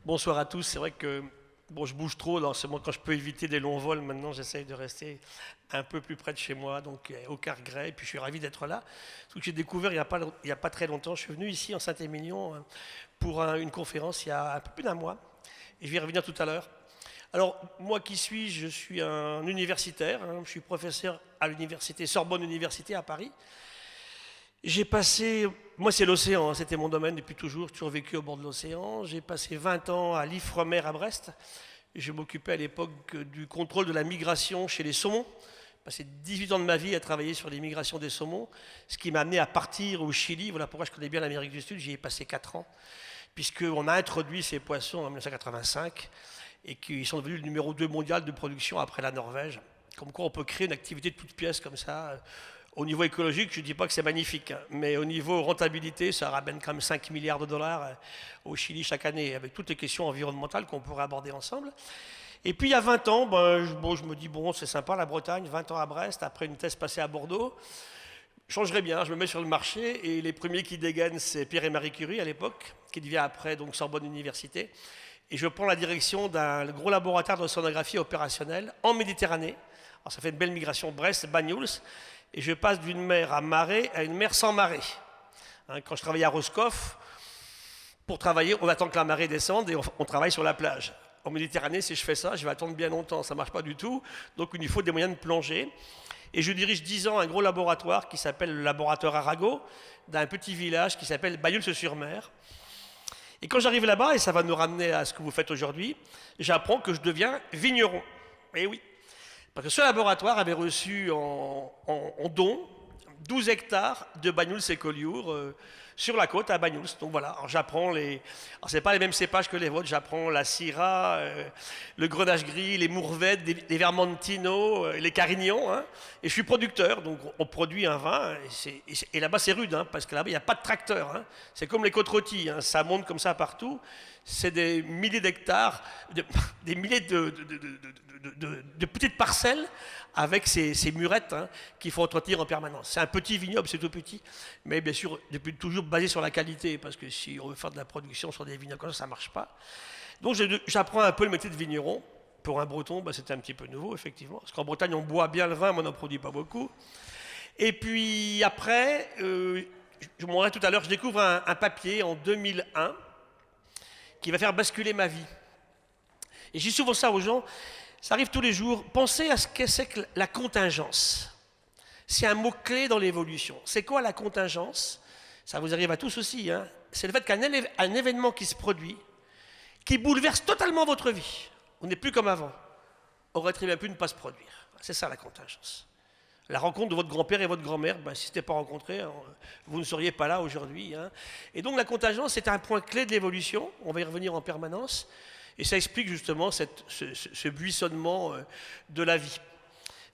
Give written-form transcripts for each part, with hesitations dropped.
Bonsoir à tous. C'est vrai que bon, je bouge trop. Alors seulement quand je peux éviter des longs vols, maintenant j'essaye de rester un peu plus près de chez moi, donc aucun regret. Et puis je suis ravi d'être là. Ce que j'ai découvert il y a pas très longtemps. Je suis venu ici en Saint-Émilion pour une conférence il y a un peu plus d'un mois. Et je vais y revenir tout à l'heure. Alors, moi qui suis-je? Je suis un universitaire. Je suis professeur à l'université Sorbonne Université à Paris. J'ai passé, moi c'est l'océan, c'était mon domaine depuis toujours vécu au bord de l'océan. J'ai passé 20 ans à l'Ifremer à Brest. Je m'occupais à l'époque du contrôle de la migration chez les saumons. J'ai passé 18 ans de ma vie à travailler sur les migrations des saumons, ce qui m'a amené à partir au Chili. Voilà pourquoi je connais bien l'Amérique du Sud, j'y ai passé 4 ans, puisqu'on a introduit ces poissons en 1985 et qu'ils sont devenus le numéro 2 mondial de production après la Norvège. Comme quoi on peut créer une activité de toutes pièces comme ça. Au niveau écologique, je ne dis pas que c'est magnifique, mais au niveau rentabilité, ça ramène quand même 5 milliards de dollars au Chili chaque année, avec toutes les questions environnementales qu'on pourrait aborder ensemble. Et puis il y a 20 ans, je me dis, bon, c'est sympa la Bretagne, 20 ans à Brest, après une thèse passée à Bordeaux, je changerais bien, je me mets sur le marché, et les premiers qui dégainent, c'est Pierre et Marie Curie à l'époque, qui devient après donc Sorbonne Université, et je prends la direction d'un gros laboratoire de sonographie opérationnelle en Méditerranée. Alors ça fait une belle migration Brest-Banyuls, et je passe d'une mer à marée à une mer sans marée. Quand je travaillais à Roscoff, pour travailler, on attend que la marée descende et on travaille sur la plage. En Méditerranée, si je fais ça, je vais attendre bien longtemps, ça ne marche pas du tout. Donc il nous faut des moyens de plonger. Et je dirige 10 ans un gros laboratoire qui s'appelle le laboratoire Arago, d'un petit village qui s'appelle Banyuls-sur-Mer. Et quand j'arrive là-bas, et ça va nous ramener à ce que vous faites aujourd'hui, j'apprends que je deviens vigneron. Et oui. Parce que ce laboratoire avait reçu en don 12 hectares de Banyuls et Collioure sur la côte à Banyuls. Donc voilà, alors j'apprends les... Alors c'est pas les mêmes cépages que les vôtres, j'apprends la Syrah, le Grenache gris, les Mourvèdres, les Vermentino, les Carignons. Et je suis producteur, donc on produit un vin. Et là-bas c'est rude, parce que là-bas il n'y a pas de tracteur. C'est comme les côtes rôties, ça monte comme ça partout. C'est des milliers d'hectares, des milliers de petites parcelles avec ces murettes qu'il faut entretenir en permanence. C'est un petit vignoble, c'est tout petit, mais bien sûr, depuis toujours basé sur la qualité, parce que si on veut faire de la production sur des vignobles comme ça ne marche pas. Donc j'apprends un peu le métier de vigneron. Pour un breton, c'était un petit peu nouveau, effectivement, parce qu'en Bretagne, on boit bien le vin, mais on n'en produit pas beaucoup. Et puis après, je m'en tout à l'heure, je découvre un papier en 2001 qui va faire basculer ma vie. Et je dis souvent ça aux gens, ça arrive tous les jours, pensez à ce que c'est que la contingence. C'est un mot-clé dans l'évolution. C'est quoi la contingence? Ça vous arrive à tous aussi. C'est le fait qu'un événement qui se produit, qui bouleverse totalement votre vie, on n'est plus comme avant, aurait très bien pu ne pas se produire. C'est ça la contingence. La rencontre de votre grand-père et votre grand-mère, si ce n'était pas rencontré, vous ne seriez pas là aujourd'hui. Et donc la contingence, c'est un point clé de l'évolution, on va y revenir en permanence, et ça explique justement ce buissonnement de la vie.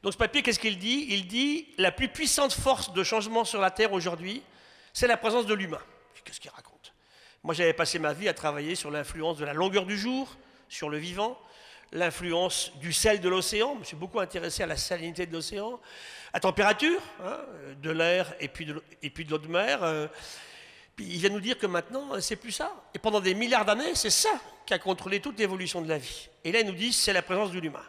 Donc ce papier, qu'est-ce qu'il dit? Il dit la plus puissante force de changement sur la Terre aujourd'hui, c'est la présence de l'humain. Qu'est-ce qu'il raconte? Moi j'avais passé ma vie à travailler sur l'influence de la longueur du jour, sur le vivant, l'influence du sel de l'océan, je me suis beaucoup intéressé à la salinité de l'océan, la température de l'air et puis de l'eau de mer. Puis il vient nous dire que maintenant, c'est plus ça. Et pendant des milliards d'années, c'est ça qui a contrôlé toute l'évolution de la vie. Et là, il nous dit, c'est la présence de l'humain.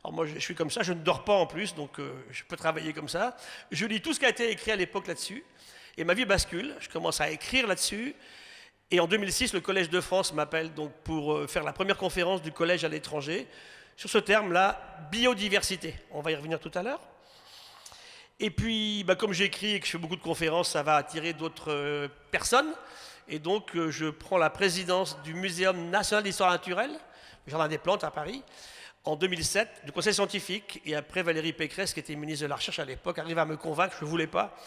Alors moi, je suis comme ça, je ne dors pas en plus, donc je peux travailler comme ça. Je lis tout ce qui a été écrit à l'époque là-dessus, et ma vie bascule. Je commence à écrire là-dessus. Et en 2006, le Collège de France m'appelle donc pour faire la première conférence du collège à l'étranger sur ce terme-là, biodiversité. On va y revenir tout à l'heure. Et puis, comme j'écris et que je fais beaucoup de conférences, ça va attirer d'autres personnes. Et donc, je prends la présidence du Muséum national d'histoire naturelle, le Jardin des plantes à Paris, en 2007, du conseil scientifique. Et après, Valérie Pécresse, qui était ministre de la Recherche à l'époque, arrive à me convaincre, je ne voulais pas,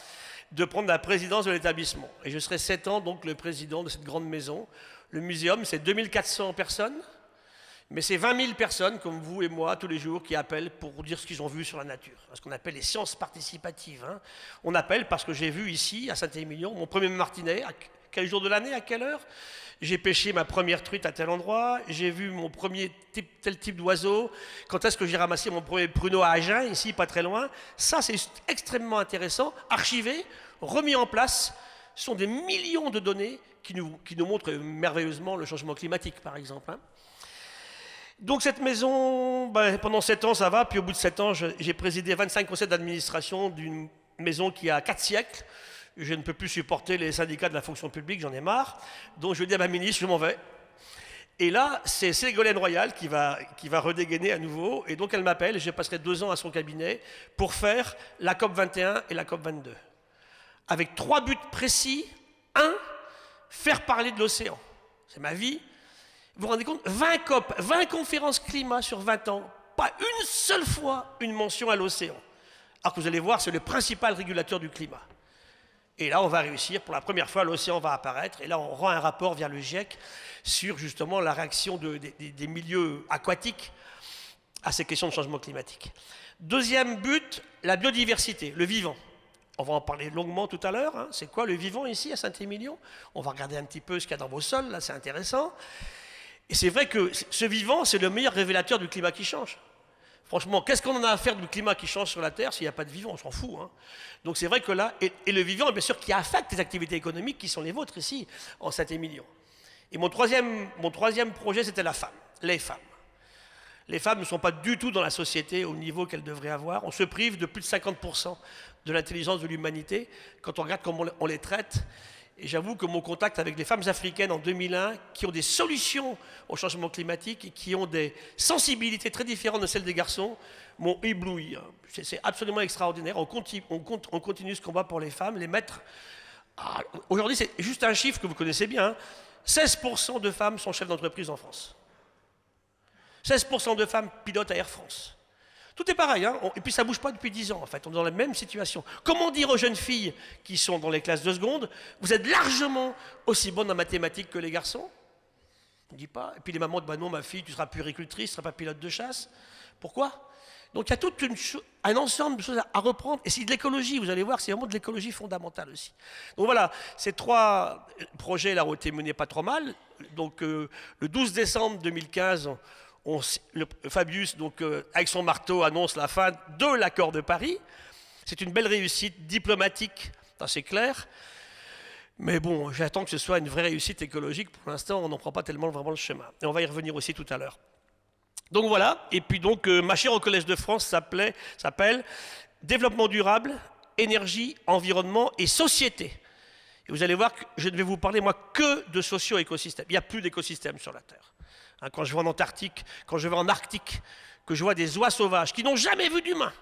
de prendre la présidence de l'établissement. Et je serai 7 ans donc le président de cette grande maison. Le muséum, c'est 2400 personnes, mais c'est 20 000 personnes comme vous et moi tous les jours qui appellent pour dire ce qu'ils ont vu sur la nature. Ce qu'on appelle les sciences participatives. On appelle parce que j'ai vu ici, à Saint-Émilion, mon premier martinet, à quel jour de l'année, à quelle heure? J'ai pêché ma première truite à tel endroit, j'ai vu mon premier tel type d'oiseau, quand est-ce que j'ai ramassé mon premier pruneau à Agen, ici, pas très loin. Ça, c'est extrêmement intéressant, archivé, remis en place. Ce sont des millions de données qui nous montre merveilleusement le changement climatique, par exemple. Hein. Donc cette maison, ben, pendant 7 ans, ça va. Puis au bout de 7 ans, j'ai présidé 25 conseils d'administration d'une maison qui a 4 siècles. Je ne peux plus supporter les syndicats de la fonction publique, j'en ai marre. Donc je dis à ma ministre, je m'en vais. Et là, c'est Ségolène Royal qui va redégainer à nouveau. Et donc elle m'appelle, et je passerai 2 ans à son cabinet pour faire la COP 21 et la COP 22. Avec 3 buts précis. 1, faire parler de l'océan. C'est ma vie. Vous vous rendez compte, 20 COP, 20 conférences climat sur 20 ans, pas une seule fois une mention à l'océan. Alors que vous allez voir, c'est le principal régulateur du climat. Et là, on va réussir. Pour la première fois, l'océan va apparaître. Et là, on rend un rapport via le GIEC sur justement la réaction des milieux aquatiques à ces questions de changement climatique. Deuxième but, la biodiversité, le vivant. On va en parler longuement tout à l'heure. Hein. C'est quoi le vivant ici à Saint-Émilion? On va regarder un petit peu ce qu'il y a dans vos sols. Là, c'est intéressant. Et c'est vrai que ce vivant, c'est le meilleur révélateur du climat qui change. Franchement, qu'est-ce qu'on en a à faire du climat qui change sur la Terre s'il n'y a pas de vivant? On s'en fout. Hein. Donc c'est vrai que là, et le vivant, bien sûr, qui affecte les activités économiques qui sont les vôtres ici, en Saint-Émilion. Et mon troisième projet, c'était la femme, les femmes. Les femmes ne sont pas du tout dans la société au niveau qu'elles devraient avoir. On se prive de plus de 50% de l'intelligence de l'humanité quand on regarde comment on les traite. Et j'avoue que mon contact avec les femmes africaines en 2001, qui ont des solutions au changement climatique et qui ont des sensibilités très différentes de celles des garçons, m'ont ébloui. C'est absolument extraordinaire. On continue ce combat pour les femmes, les mettre... Ah, aujourd'hui, c'est juste un chiffre que vous connaissez bien. Hein. 16% de femmes sont chefs d'entreprise en France. 16% de femmes pilotent à Air France. Tout est pareil, hein. Et puis ça ne bouge pas depuis 10 ans en fait, on est dans la même situation. Comment dire aux jeunes filles qui sont dans les classes de seconde, vous êtes largement aussi bonnes en mathématiques que les garçons? On ne dit pas. Et puis les mamans disent, bah non ma fille, tu seras puéricultrice, tu ne seras pas pilote de chasse. Pourquoi? Donc il y a tout un ensemble de choses à reprendre. Et c'est de l'écologie, vous allez voir, c'est vraiment de l'écologie fondamentale aussi. Donc voilà, ces 3 projets là ont été menés pas trop mal. Donc le 12 décembre 2015, Fabius, donc, avec son marteau, annonce la fin de l'accord de Paris. C'est une belle réussite diplomatique, c'est clair. Mais bon, j'attends que ce soit une vraie réussite écologique. Pour l'instant, on n'en prend pas tellement vraiment le chemin. Et on va y revenir aussi tout à l'heure. Donc voilà, et puis donc ma chaire au Collège de France s'appelle Développement durable, énergie, environnement et société. Et vous allez voir que je ne vais vous parler, moi, que de socio-écosystèmes. Il n'y a plus d'écosystèmes sur la Terre. Quand je vais en Antarctique, quand je vais en Arctique, que je vois des oies sauvages qui n'ont jamais vu d'humain,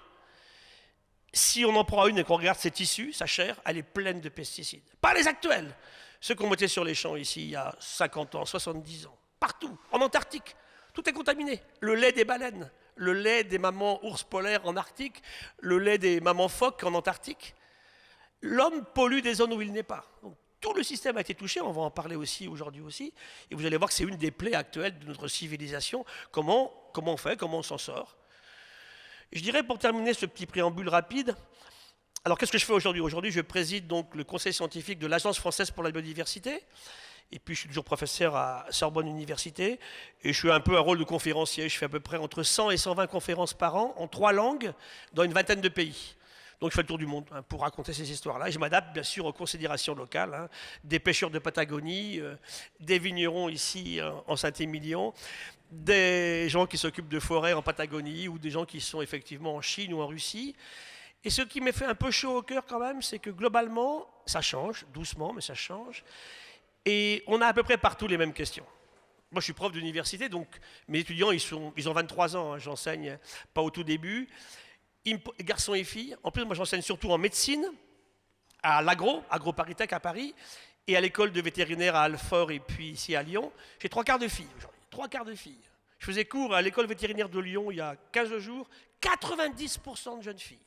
si on en prend une et qu'on regarde ses tissus, sa chair, elle est pleine de pesticides. Pas les actuels, ceux qu'on mettait sur les champs ici il y a 50 ans, 70 ans, partout, en Antarctique, tout est contaminé. Le lait des baleines, le lait des mamans ours polaires en Arctique, le lait des mamans phoques en Antarctique. L'homme pollue des zones où il n'est pas. Donc, tout le système a été touché, on va en parler aussi aujourd'hui aussi, et vous allez voir que c'est une des plaies actuelles de notre civilisation. Comment on fait, comment on s'en sort. Je dirais pour terminer ce petit préambule rapide, alors qu'est-ce que je fais aujourd'hui? Aujourd'hui, je préside donc le conseil scientifique de l'Agence française pour la biodiversité, et puis je suis toujours professeur à Sorbonne Université, et je suis un peu un rôle de conférencier. Je fais à peu près entre 100 et 120 conférences par an, en 3 langues, dans une vingtaine de pays. Donc je fais le tour du monde hein, pour raconter ces histoires-là. Et je m'adapte bien sûr aux considérations locales, hein, des pêcheurs de Patagonie, des vignerons ici en Saint-Émilion, des gens qui s'occupent de forêts en Patagonie ou des gens qui sont effectivement en Chine ou en Russie. Et ce qui me fait un peu chaud au cœur quand même, c'est que globalement, ça change, doucement, mais ça change. Et on a à peu près partout les mêmes questions. Moi, je suis prof d'université, donc mes étudiants, ils ont 23 ans, hein, j'enseigne pas au tout début. Garçons et filles. En plus, moi, j'enseigne surtout en médecine, à AgroParisTech à Paris, et à l'école de vétérinaire à Alfort, et puis ici à Lyon. J'ai 3/4 de filles aujourd'hui. 3/4 de filles. Je faisais cours à l'école vétérinaire de Lyon il y a 15 jours. 90% de jeunes filles.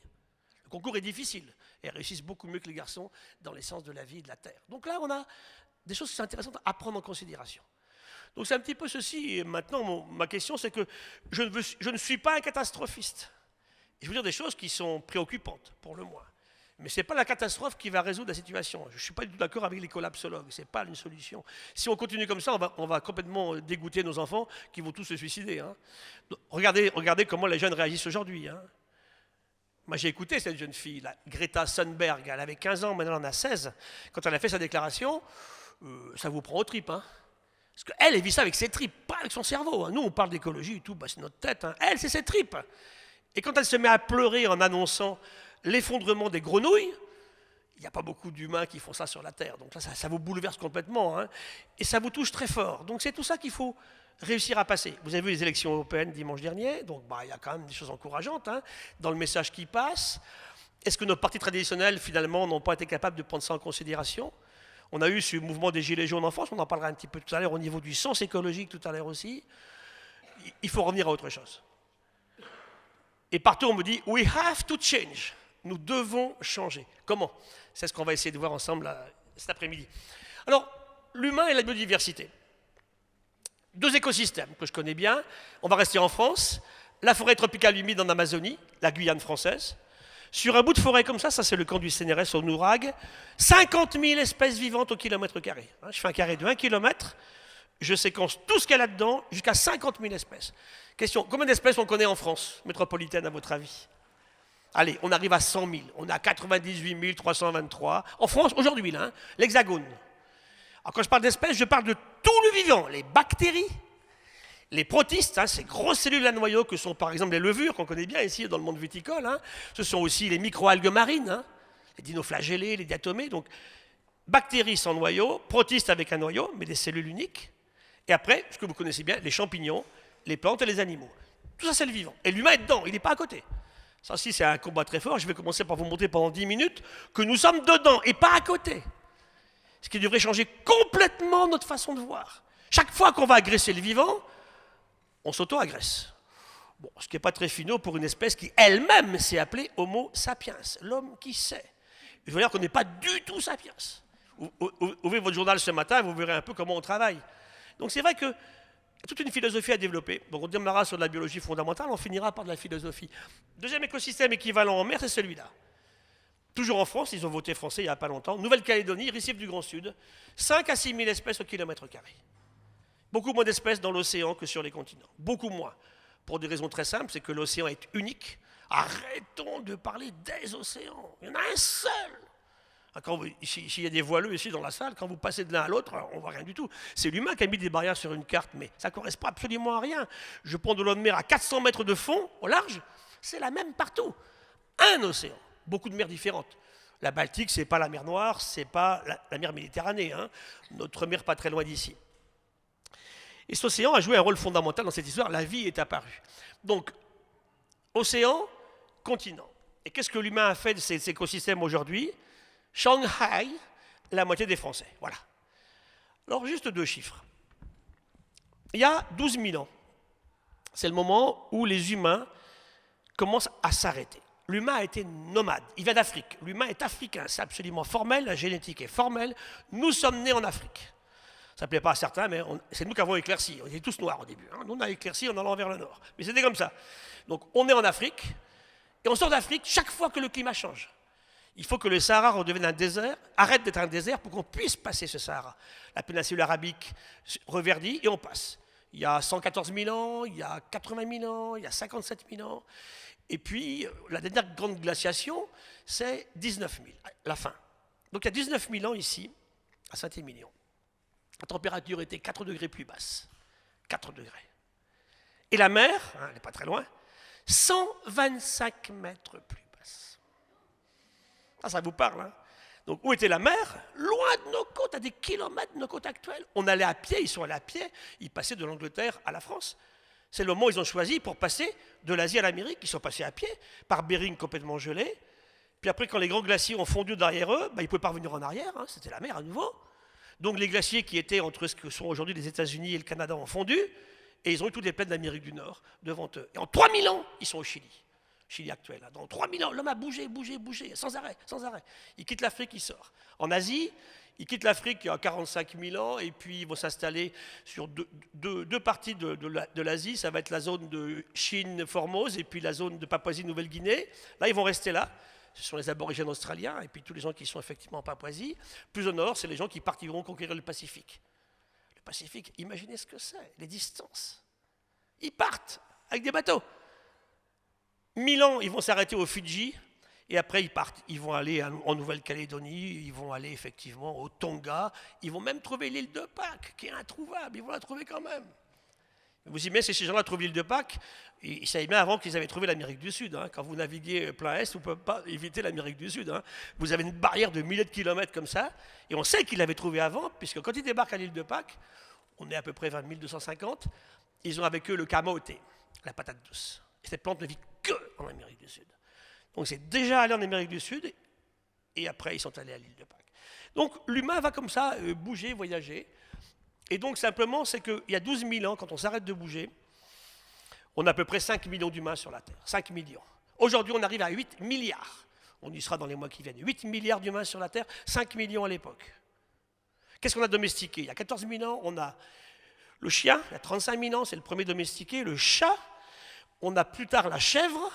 Le concours est difficile. Et elles réussissent beaucoup mieux que les garçons dans les sciences de la vie et de la terre. Donc là, on a des choses qui sont intéressantes à prendre en considération. Donc c'est un petit peu ceci. Et maintenant, ma question, c'est que je ne suis pas un catastrophiste. Je veux dire des choses qui sont préoccupantes, pour le moins. Mais ce n'est pas la catastrophe qui va résoudre la situation. Je ne suis pas du tout d'accord avec les collapsologues. Ce n'est pas une solution. Si on continue comme ça, on va complètement dégoûter nos enfants qui vont tous se suicider. Hein. Regardez comment les jeunes réagissent aujourd'hui. Hein. Moi, j'ai écouté cette jeune fille, là, Greta Thunberg. Elle avait 15 ans, maintenant elle en a 16. Quand elle a fait sa déclaration, ça vous prend aux tripes. Hein. Parce qu'elle, elle vit ça avec ses tripes, pas avec son cerveau. Hein. Nous, on parle d'écologie et tout, bah, c'est notre tête. Hein. Elle, c'est ses tripes. Et quand elle se met à pleurer en annonçant l'effondrement des grenouilles, il n'y a pas beaucoup d'humains qui font ça sur la Terre. Donc là, ça vous bouleverse complètement. Hein. Et ça vous touche très fort. Donc c'est tout ça qu'il faut réussir à passer. Vous avez vu les élections européennes dimanche dernier. Donc bah, il y a quand même des choses encourageantes hein, dans le message qui passe. Est-ce que nos partis traditionnels, finalement, n'ont pas été capables de prendre ça en considération? On a eu ce mouvement des Gilets jaunes en France. On en parlera un petit peu tout à l'heure au niveau du sens écologique tout à l'heure aussi. Il faut revenir à autre chose. Et partout, on me dit « We have to change ». Nous devons changer. Comment? C'est ce qu'on va essayer de voir ensemble cet après-midi. Alors, l'humain et la biodiversité. Deux écosystèmes que je connais bien. On va rester en France. La forêt tropicale humide en Amazonie, la Guyane française. Sur un bout de forêt comme ça c'est le camp du CNRS au Nourag, 50 000 espèces vivantes au kilomètre carré. Je fais un carré de 1 km, je séquence tout ce qu'il y a là-dedans, jusqu'à 50 000 espèces. Question, combien d'espèces on connaît en France métropolitaine, à votre avis? Allez, on arrive à 100 000, on a 98 323. En France, aujourd'hui, hein, l'Hexagone. Alors quand je parle d'espèces, je parle de tout le vivant, les bactéries, les protistes, hein, ces grosses cellules à noyaux que sont par exemple les levures, qu'on connaît bien ici dans le monde viticole, hein. Ce sont aussi les microalgues marines, hein, les dinoflagellés, les diatomées. Donc, bactéries sans noyau, protistes avec un noyau, mais des cellules uniques. Et après, ce que vous connaissez bien, les champignons, les plantes et les animaux. Tout ça, c'est le vivant. Et l'humain est dedans, il n'est pas à côté. Ça aussi, c'est un combat très fort. Je vais commencer par vous montrer pendant 10 minutes que nous sommes dedans et pas à côté. Ce qui devrait changer complètement notre façon de voir. Chaque fois qu'on va agresser le vivant, on s'auto-agresse. Bon, ce qui n'est pas très finaux pour une espèce qui elle-même s'est appelée Homo sapiens, l'homme qui sait. Je veux dire qu'on n'est pas du tout sapiens. Ouvrez votre journal ce matin, vous verrez un peu comment on travaille. Donc c'est vrai que toute une philosophie à développer. Donc on démarrera sur de la biologie fondamentale, on finira par de la philosophie. Deuxième écosystème équivalent en mer, c'est celui-là. Toujours en France, ils ont voté français il n'y a pas longtemps. Nouvelle-Calédonie, récif du Grand Sud, 5 à 6 000 espèces au kilomètre carré. Beaucoup moins d'espèces dans l'océan que sur les continents. Beaucoup moins. Pour des raisons très simples, c'est que l'océan est unique. Arrêtons de parler des océans. Il y en a un seul. S'il y a des voileux ici dans la salle, quand vous passez de l'un à l'autre, on ne voit rien du tout. C'est l'humain qui a mis des barrières sur une carte, mais ça ne correspond absolument à rien. Je prends de l'eau de mer à 400 mètres de fond, au large, c'est la même partout. Un océan. Beaucoup de mers différentes. La Baltique, ce n'est pas la mer Noire, ce n'est pas la mer Méditerranée. Hein. Notre mer pas très loin d'ici. Et cet océan a joué un rôle fondamental dans cette histoire. La vie est apparue. Donc, océan, continent. Et qu'est-ce que l'humain a fait de ces écosystèmes aujourd'hui? Shanghai, la moitié des Français. Voilà. Alors, juste deux chiffres. Il y a 12 000 ans, c'est le moment où les humains commencent à s'arrêter. L'humain a été nomade. Il vient d'Afrique. L'humain est africain. C'est absolument formel. La génétique est formelle. Nous sommes nés en Afrique. Ça ne plaît pas à certains, mais c'est nous qui avons éclairci. On était tous noirs au début. Hein. Nous, on a éclairci en allant vers le nord. Mais c'était comme ça. Donc, on est en Afrique. Et on sort d'Afrique chaque fois que le climat change. Il faut que le Sahara redevienne un désert, arrête d'être un désert pour qu'on puisse passer ce Sahara. La péninsule arabique reverdit et on passe. Il y a 114 000 ans, il y a 80 000 ans, il y a 57 000 ans. Et puis, la dernière grande glaciation, c'est 19 000, la fin. Donc il y a 19 000 ans ici, à Saint-Émilion. La température était 4 degrés plus basse. 4 degrés. Et la mer, hein, elle n'est pas très loin, 125 mètres plus basse. Ça vous parle, hein? Donc où était la mer? Loin de nos côtes, à des kilomètres de nos côtes actuelles. On allait à pied, ils sont allés à pied, ils passaient de l'Angleterre à la France. C'est le moment où ils ont choisi pour passer de l'Asie à l'Amérique. Ils sont passés à pied, par Bering complètement gelé. Puis après, quand les grands glaciers ont fondu derrière eux, ils ne pouvaient pas revenir en arrière, hein, c'était la mer à nouveau. Donc les glaciers qui étaient entre ce que sont aujourd'hui les États-Unis et le Canada ont fondu, et ils ont eu toutes les plaines d'Amérique du Nord devant eux. Et en 3000 ans, ils sont au Chili. Chili actuel. Hein. Dans 3000 ans, l'homme a bougé, sans arrêt, sans arrêt. Il quitte l'Afrique, il sort. En Asie, il quitte l'Afrique il y a 45 000 ans, et puis ils vont s'installer sur deux parties de l'Asie. Ça va être la zone de Chine, Formose, et puis la zone de Papouasie-Nouvelle-Guinée. Là, ils vont rester là. Ce sont les aborigènes australiens, et puis tous les gens qui sont effectivement en Papouasie. Plus au nord, c'est les gens qui partiront conquérir le Pacifique. Le Pacifique, imaginez ce que c'est, les distances. Ils partent avec des bateaux. 1000 ans, ils vont s'arrêter aux Fidji, Et après, ils partent. Ils vont aller en Nouvelle-Calédonie, ils vont aller effectivement au Tonga, ils vont même trouver l'île de Pâques, qui est introuvable, ils vont la trouver quand même. Vous imaginez, si ces gens-là trouvent l'île de Pâques, ils savaient bien avant qu'ils avaient trouvé l'Amérique du Sud. Hein. Quand vous naviguez plein Est, vous ne pouvez pas éviter l'Amérique du Sud. Hein. Vous avez une barrière de milliers de kilomètres comme ça, et on sait qu'ils l'avaient trouvé avant, puisque quand ils débarquent à l'île de Pâques, on est à peu près vers 1250, ils ont avec eux le camote, la patate douce. Et cette plante ne vit que en Amérique du Sud. Donc c'est déjà allé en Amérique du Sud, et après ils sont allés à l'île de Pâques. Donc l'humain va comme ça bouger, voyager. Et donc simplement, c'est qu'il y a 12 000 ans, quand on s'arrête de bouger, on a à peu près 5 millions d'humains sur la Terre. 5 millions. Aujourd'hui, on arrive à 8 milliards. On y sera dans les mois qui viennent. 8 milliards d'humains sur la Terre, 5 millions à l'époque. Qu'est-ce qu'on a domestiqué? Il y a 14 000 ans, on a le chien. Il y a 35 000 ans, c'est le premier domestiqué. Le chat. On a plus tard la chèvre,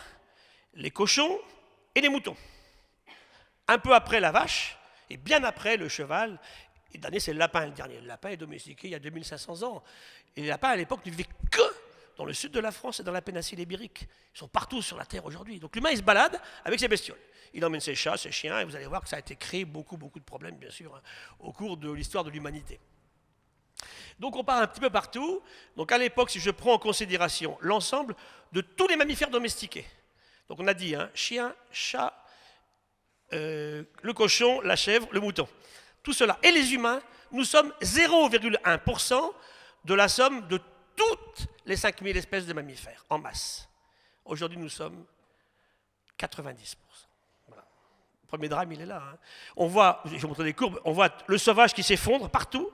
les cochons et les moutons. Un peu après la vache, et bien après le cheval. Et le dernier, c'est le lapin. Le dernier, le lapin est domestiqué il y a 2500 ans. Et les lapins, à l'époque, ne vivaient que dans le sud de la France et dans la péninsule ibérique. Ils sont partout sur la Terre aujourd'hui. Donc l'humain, il se balade avec ses bestioles. Il emmène ses chats, ses chiens, et vous allez voir que ça a été créé beaucoup de problèmes, bien sûr, hein, au cours de l'histoire de l'humanité. Donc on part un petit peu partout. Donc à l'époque, si je prends en considération l'ensemble de tous les mammifères domestiqués. Donc on a dit, hein, chien, chat, le cochon, la chèvre, le mouton. Tout cela. Et les humains, nous sommes 0,1% de la somme de toutes les 5000 espèces de mammifères, en masse. Aujourd'hui, nous sommes 90%. Voilà. Le premier drame, il est là. Hein. On voit, je vais vous montrer des courbes, on voit le sauvage qui s'effondre partout,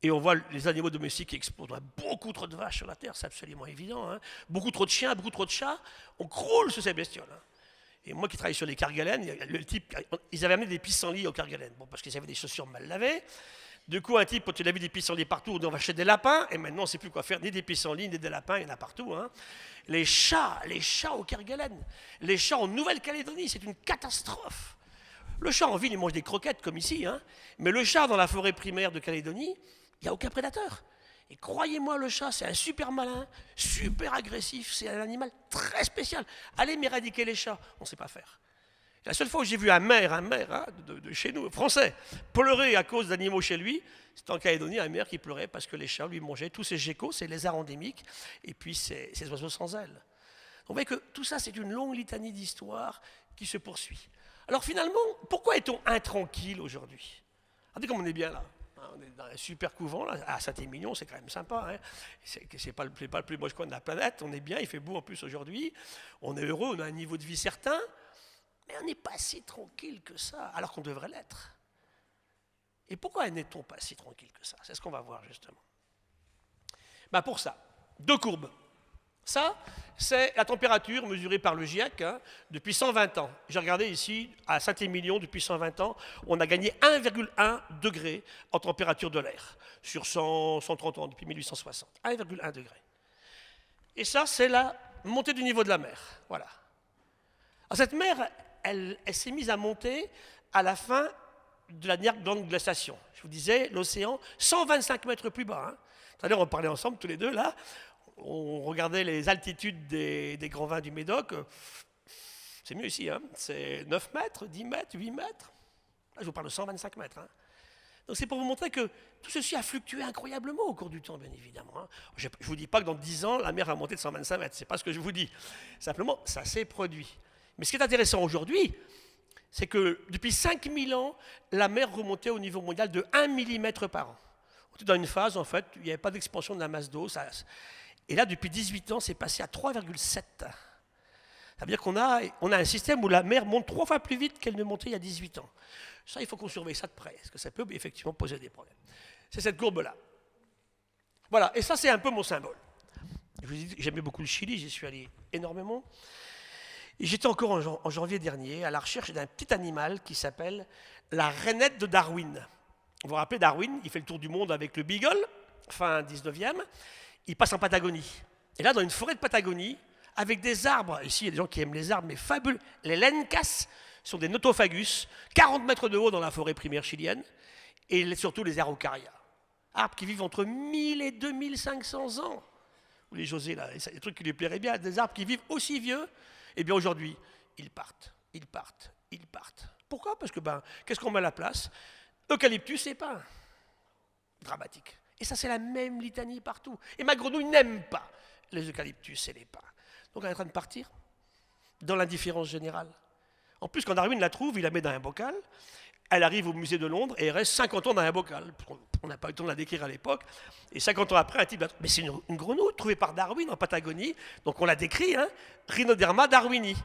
et on voit les animaux domestiques qui explosent. On a beaucoup trop de vaches sur la Terre, c'est absolument évident. Hein. Beaucoup trop de chiens, beaucoup trop de chats. On croule sous ces bestioles. Hein. Et moi qui travaille sur les Kerguelen, le type, ils avaient amené des pissenlits aux Kerguelen, bon, parce qu'ils avaient des chaussures mal lavées. Du coup, un type, quand il avait des pissenlits partout, on dit on va acheter des lapins, et maintenant on ne sait plus quoi faire, ni des pissenlits, ni des lapins, il y en a partout. Hein. Les chats aux Kerguelen, les chats en Nouvelle-Calédonie, c'est une catastrophe. Le chat en ville, il mange des croquettes comme ici, hein, mais le chat dans la forêt primaire de Calédonie, il n'y a aucun prédateur. Et croyez-moi, le chat, c'est un super malin, super agressif, c'est un animal très spécial. Allez m'éradiquer les chats, on ne sait pas faire. La seule fois où j'ai vu un maire hein, de chez nous, français, pleurer à cause d'animaux chez lui, c'était en Calédonie, un maire qui pleurait parce que les chats lui mangeaient tous ces geckos, ces lézards endémiques, et puis ces oiseaux sans ailes. Donc vous voyez que tout ça, c'est une longue litanie d'histoire qui se poursuit. Alors finalement, pourquoi est-on intranquille aujourd'hui? Regardez comme on est bien là. On est dans un super couvent, là, à Saint-Émilion, c'est quand même sympa. Hein. C'est pas le plus moche coin de la planète, on est bien, il fait beau en plus aujourd'hui. On est heureux, on a un niveau de vie certain, mais on n'est pas si tranquille que ça, alors qu'on devrait l'être. Et pourquoi n'est-on pas si tranquille que ça? C'est ce qu'on va voir justement. Ben pour ça, deux courbes. Ça, c'est la température mesurée par le GIEC hein, depuis 120 ans. J'ai regardé ici, à Saint-Émilion, depuis 120 ans, on a gagné 1,1 degré en température de l'air sur 130 ans, depuis 1860. 1,1 degré. Et ça, c'est la montée du niveau de la mer. Voilà. Alors, cette mer, elle s'est mise à monter à la fin de la dernière grande glaciation. Je vous disais, l'océan, 125 mètres plus bas. Hein. Tout à l'heure, on parlait ensemble, tous les deux, là. On regardait les altitudes des grands vins du Médoc. C'est mieux ici, hein. C'est 9 mètres, 10 mètres, 8 mètres. Là, je vous parle de 125 mètres. Hein. Donc c'est pour vous montrer que tout ceci a fluctué incroyablement au cours du temps, bien évidemment. Hein. Je ne vous dis pas que dans 10 ans, la mer va monter de 125 mètres. Ce n'est pas ce que je vous dis. Simplement, ça s'est produit. Mais ce qui est intéressant aujourd'hui, c'est que depuis 5000 ans, la mer remontait au niveau mondial de 1 mm par an. On était dans une phase, en fait, où il n'y avait pas d'expansion de la masse d'eau. Et là, depuis 18 ans, c'est passé à 3,7. Ça veut dire qu'on a un système où la mer monte 3 fois plus vite qu'elle ne montait il y a 18 ans. Ça, il faut qu'on surveille ça de près, parce que ça peut effectivement poser des problèmes. C'est cette courbe-là. Voilà, et ça, c'est un peu mon symbole. Je vous dis, j'aimais beaucoup le Chili, j'y suis allé énormément. Et j'étais encore en janvier dernier à la recherche d'un petit animal qui s'appelle la rainette de Darwin. Vous vous rappelez, Darwin, il fait le tour du monde avec le Beagle, fin 19e. Il passe en Patagonie. Et là, dans une forêt de Patagonie, avec des arbres, ici il y a des gens qui aiment les arbres, mais fabuleux, les lencas sont des notophagus, 40 mètres de haut dans la forêt primaire chilienne, et surtout les araucarias. Arbres qui vivent entre 1000 et 2500 ans. Vous les José, là, des trucs qui lui plairaient bien, des arbres qui vivent aussi vieux, et bien aujourd'hui, ils partent. ils partent, ils partent. Pourquoi? Parce que, qu'est-ce qu'on met à la place? Eucalyptus et pin. Dramatique. Et ça, c'est la même litanie partout. Et ma grenouille n'aime pas les eucalyptus et les pins. Donc elle est en train de partir dans l'indifférence générale. En plus, quand Darwin la trouve, il la met dans un bocal. Elle arrive au musée de Londres et elle reste 50 ans dans un bocal. On n'a pas eu le temps de la décrire à l'époque. Et 50 ans après, un type la trouve. Mais c'est une grenouille trouvée par Darwin en Patagonie. Donc on l'a décrit, hein, Rhinoderma darwini.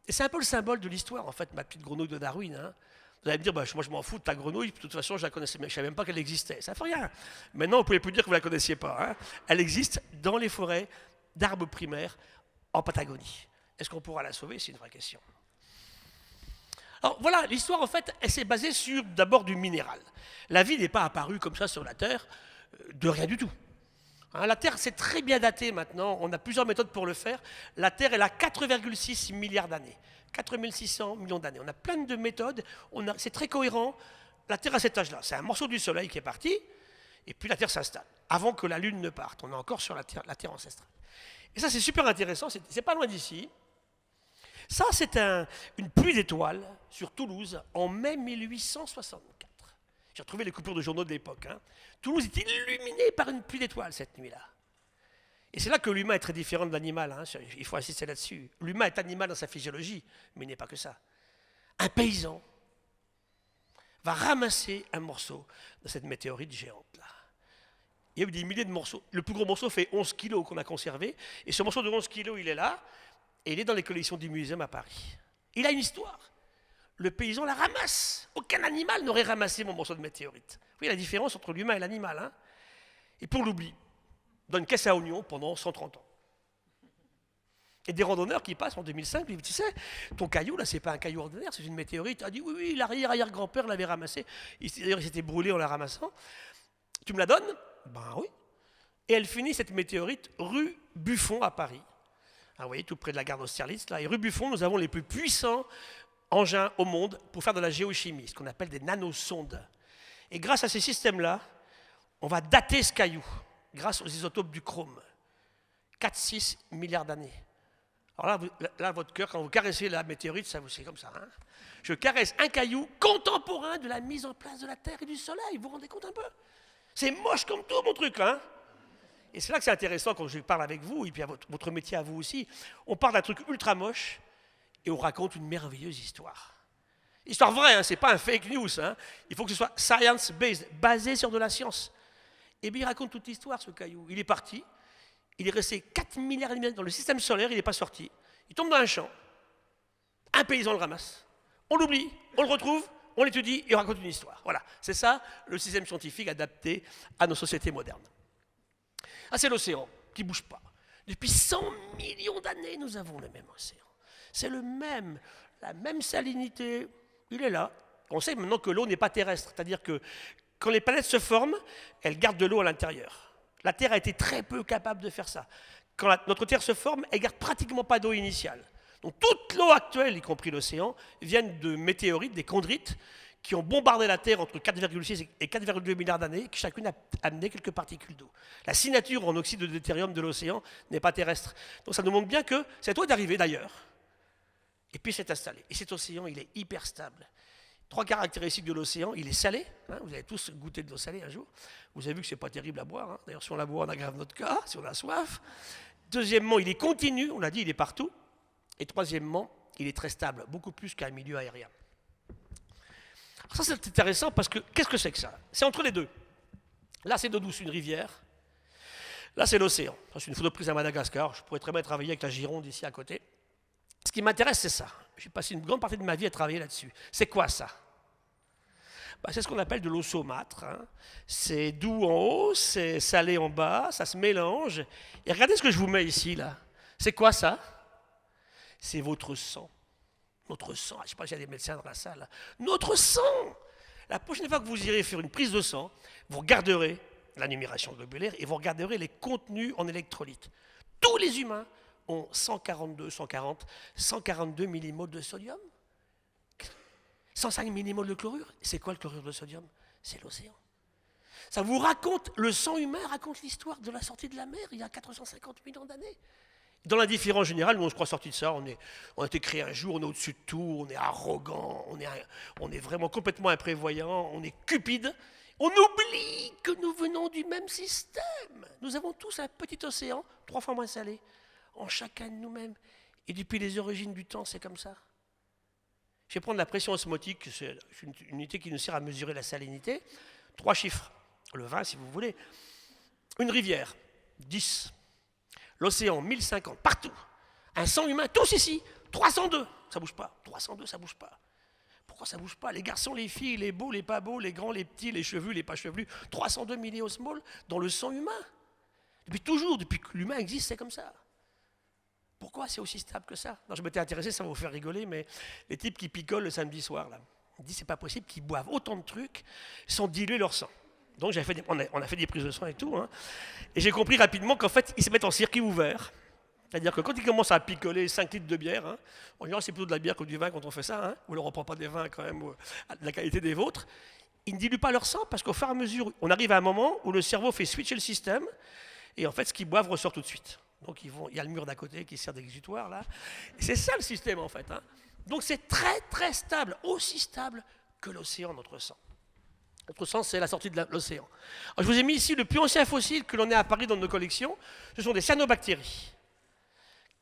Et c'est un peu le symbole de l'histoire, en fait, ma petite grenouille de Darwin. Hein. Vous allez me dire, moi je m'en fous de ta grenouille, de toute façon je la connaissais, mais je ne savais même pas qu'elle existait. Ça ne fait rien. Maintenant, vous ne pouvez plus dire que vous ne la connaissiez pas. Hein. Elle existe dans les forêts d'arbres primaires en Patagonie. Est-ce qu'on pourra la sauver? C'est une vraie question. Alors voilà, l'histoire en fait, elle s'est basée sur d'abord du minéral. La vie n'est pas apparue comme ça sur la Terre, de rien du tout. Hein, la Terre, c'est très bien daté maintenant, on a plusieurs méthodes pour le faire. La Terre, elle a 4,6 milliards d'années, 4600 millions d'années. On a plein de méthodes, c'est très cohérent. La Terre à cet âge-là, c'est un morceau du Soleil qui est parti, et puis la Terre s'installe, avant que la Lune ne parte. On est encore sur la Terre ancestrale. Et ça, c'est super intéressant, c'est pas loin d'ici. Ça, c'est une pluie d'étoiles sur Toulouse en mai 1864. J'ai retrouvé les coupures de journaux de l'époque. Hein. Toulouse est illuminée par une pluie d'étoiles cette nuit-là. Et c'est là que l'humain est très différent de l'animal. Hein. Il faut insister là-dessus. L'humain est animal dans sa physiologie, mais il n'est pas que ça. Un paysan va ramasser un morceau de cette météorite géante-là. Il y a eu des milliers de morceaux. Le plus gros morceau fait 11 kilos qu'on a conservé. Et ce morceau de 11 kilos, il est là. Et il est dans les collections du Muséum à Paris. Il a une histoire. Le paysan la ramasse. Aucun animal n'aurait ramassé mon morceau de météorite. Vous voyez la différence entre l'humain et l'animal. Hein. Et pour l'oubli, dans une caisse à oignons pendant 130 ans. Et des randonneurs qui passent en 2005, ils disent, tu sais, ton caillou, là, c'est pas un caillou ordinaire, c'est une météorite. Il a dit, oui, l'arrière-arrière-grand-père l'avait ramassé. D'ailleurs, il s'était brûlé en la ramassant. Tu me la donnes? Ben oui. Et elle finit, cette météorite, rue Buffon à Paris. Ah, vous voyez, tout près de la gare d'Austerlitz. Là. Et rue Buffon, nous avons les plus puissants engins au monde pour faire de la géochimie, ce qu'on appelle des nanosondes. Et grâce à ces systèmes-là, on va dater ce caillou, grâce aux isotopes du chrome. 4-6 milliards d'années. Alors là, votre cœur, quand vous caressez la météorite, ça vous c'est comme ça. Hein. Je caresse un caillou contemporain de la mise en place de la Terre et du Soleil. Vous vous rendez compte un peu? C'est moche comme tout, mon truc, là. Hein. Et c'est là que c'est intéressant quand je parle avec vous, et puis à votre métier à vous aussi. On parle d'un truc ultra moche, et on raconte une merveilleuse histoire. Histoire vraie, hein, c'est pas un fake news. Hein. Il faut que ce soit science-based, basé sur de la science. Et bien il raconte toute l'histoire, ce caillou. Il est parti, il est resté 4 milliards d'années dans le système solaire, il n'est pas sorti. Il tombe dans un champ, un paysan le ramasse. On l'oublie, on le retrouve, on l'étudie, et on raconte une histoire. Voilà, c'est ça le système scientifique adapté à nos sociétés modernes. Ah, c'est l'océan qui ne bouge pas. Depuis 100 millions d'années, nous avons le même océan. C'est la même salinité. Il est là. On sait maintenant que l'eau n'est pas terrestre. C'est-à-dire que quand les planètes se forment, elles gardent de l'eau à l'intérieur. La Terre a été très peu capable de faire ça. Quand notre Terre se forme, elle ne garde pratiquement pas d'eau initiale. Donc toute l'eau actuelle, y compris l'océan, viennent de météorites, des chondrites, qui ont bombardé la Terre entre 4,6 et 4,2 milliards d'années, qui chacune a amené quelques particules d'eau. La signature en oxyde de deutérium de l'océan n'est pas terrestre. Donc ça nous montre bien que cette eau est arrivée d'ailleurs, et puis s'est installée. Et cet océan, il est hyper stable. 3 caractéristiques de l'océan, il est salé, hein, vous avez tous goûté de l'eau salée un jour, vous avez vu que ce n'est pas terrible à boire, hein. D'ailleurs si on la boit, on aggrave notre cas, si on a soif. Deuxièmement, il est continu, on l'a dit, il est partout. Et troisièmement, il est très stable, beaucoup plus qu'un milieu aérien. Alors ça, c'est intéressant parce que, qu'est-ce que c'est que ça? C'est entre les deux. Là, c'est d'eau douce, une rivière. Là, c'est l'océan. C'est une photo prise à Madagascar. Je pourrais très bien travailler avec la Gironde ici à côté. Ce qui m'intéresse, c'est ça. J'ai passé une grande partie de ma vie à travailler là-dessus. C'est quoi ça? C'est ce qu'on appelle de l'eau saumâtre. Hein. C'est doux en haut, c'est salé en bas, ça se mélange. Et regardez ce que je vous mets ici, là. C'est quoi ça? C'est votre sang. Notre sang, je ne sais pas s'il y a des médecins dans la salle. Notre sang! La prochaine fois que vous irez faire une prise de sang, vous regarderez la numération globulaire et vous regarderez les contenus en électrolytes. Tous les humains ont 142 millimoles de sodium. 105 millimoles de chlorure. C'est quoi le chlorure de sodium? C'est l'océan. Ça vous raconte, le sang humain raconte l'histoire de la sortie de la mer il y a 450 millions d'années. Dans l'indifférence générale, nous on se croit sortis de ça, on a été créé un jour, on est au-dessus de tout, on est arrogant, on est vraiment complètement imprévoyant, on est cupide. On oublie que nous venons du même système. Nous avons tous un petit océan, 3 fois moins salé, en chacun de nous-mêmes. Et depuis les origines du temps, c'est comme ça. Je vais prendre la pression osmotique, c'est une unité qui nous sert à mesurer la salinité. 3 chiffres, le 20 si vous voulez. Une rivière, 10. L'océan, 1050, partout. Un sang humain, tous ici, 302. Ça bouge pas, 302, ça bouge pas. Pourquoi ça bouge pas? Les garçons, les filles, les beaux, les pas beaux, les grands, les petits, les chevelus, les pas chevelus, 302 milliosmoles dans le sang humain. Depuis toujours, depuis que l'humain existe, c'est comme ça. Pourquoi c'est aussi stable que ça? Non, je m'étais intéressé, ça va vous faire rigoler, mais les types qui picolent le samedi soir, là, on dit c'est pas possible qu'ils boivent autant de trucs sans diluer leur sang. Donc on a fait des prises de sang et tout, hein, et j'ai compris rapidement qu'en fait, ils se mettent en circuit ouvert. C'est-à-dire que quand ils commencent à picoler 5 litres de bière, hein, en général c'est plutôt de la bière que du vin quand on fait ça, hein, ou alors on ne prend pas des vins quand même, de la qualité des vôtres, ils ne diluent pas leur sang parce qu'au fur et à mesure, on arrive à un moment où le cerveau fait switcher le système, et en fait ce qu'ils boivent ressort tout de suite. Donc il y a le mur d'à côté qui sert d'exutoire là. Et c'est ça le système en fait. Hein. Donc c'est très très stable, aussi stable que l'océan, notre sang. Notre sang, c'est la sortie de l'océan. Je vous ai mis ici le plus ancien fossile que l'on ait à Paris dans nos collections, ce sont des cyanobactéries.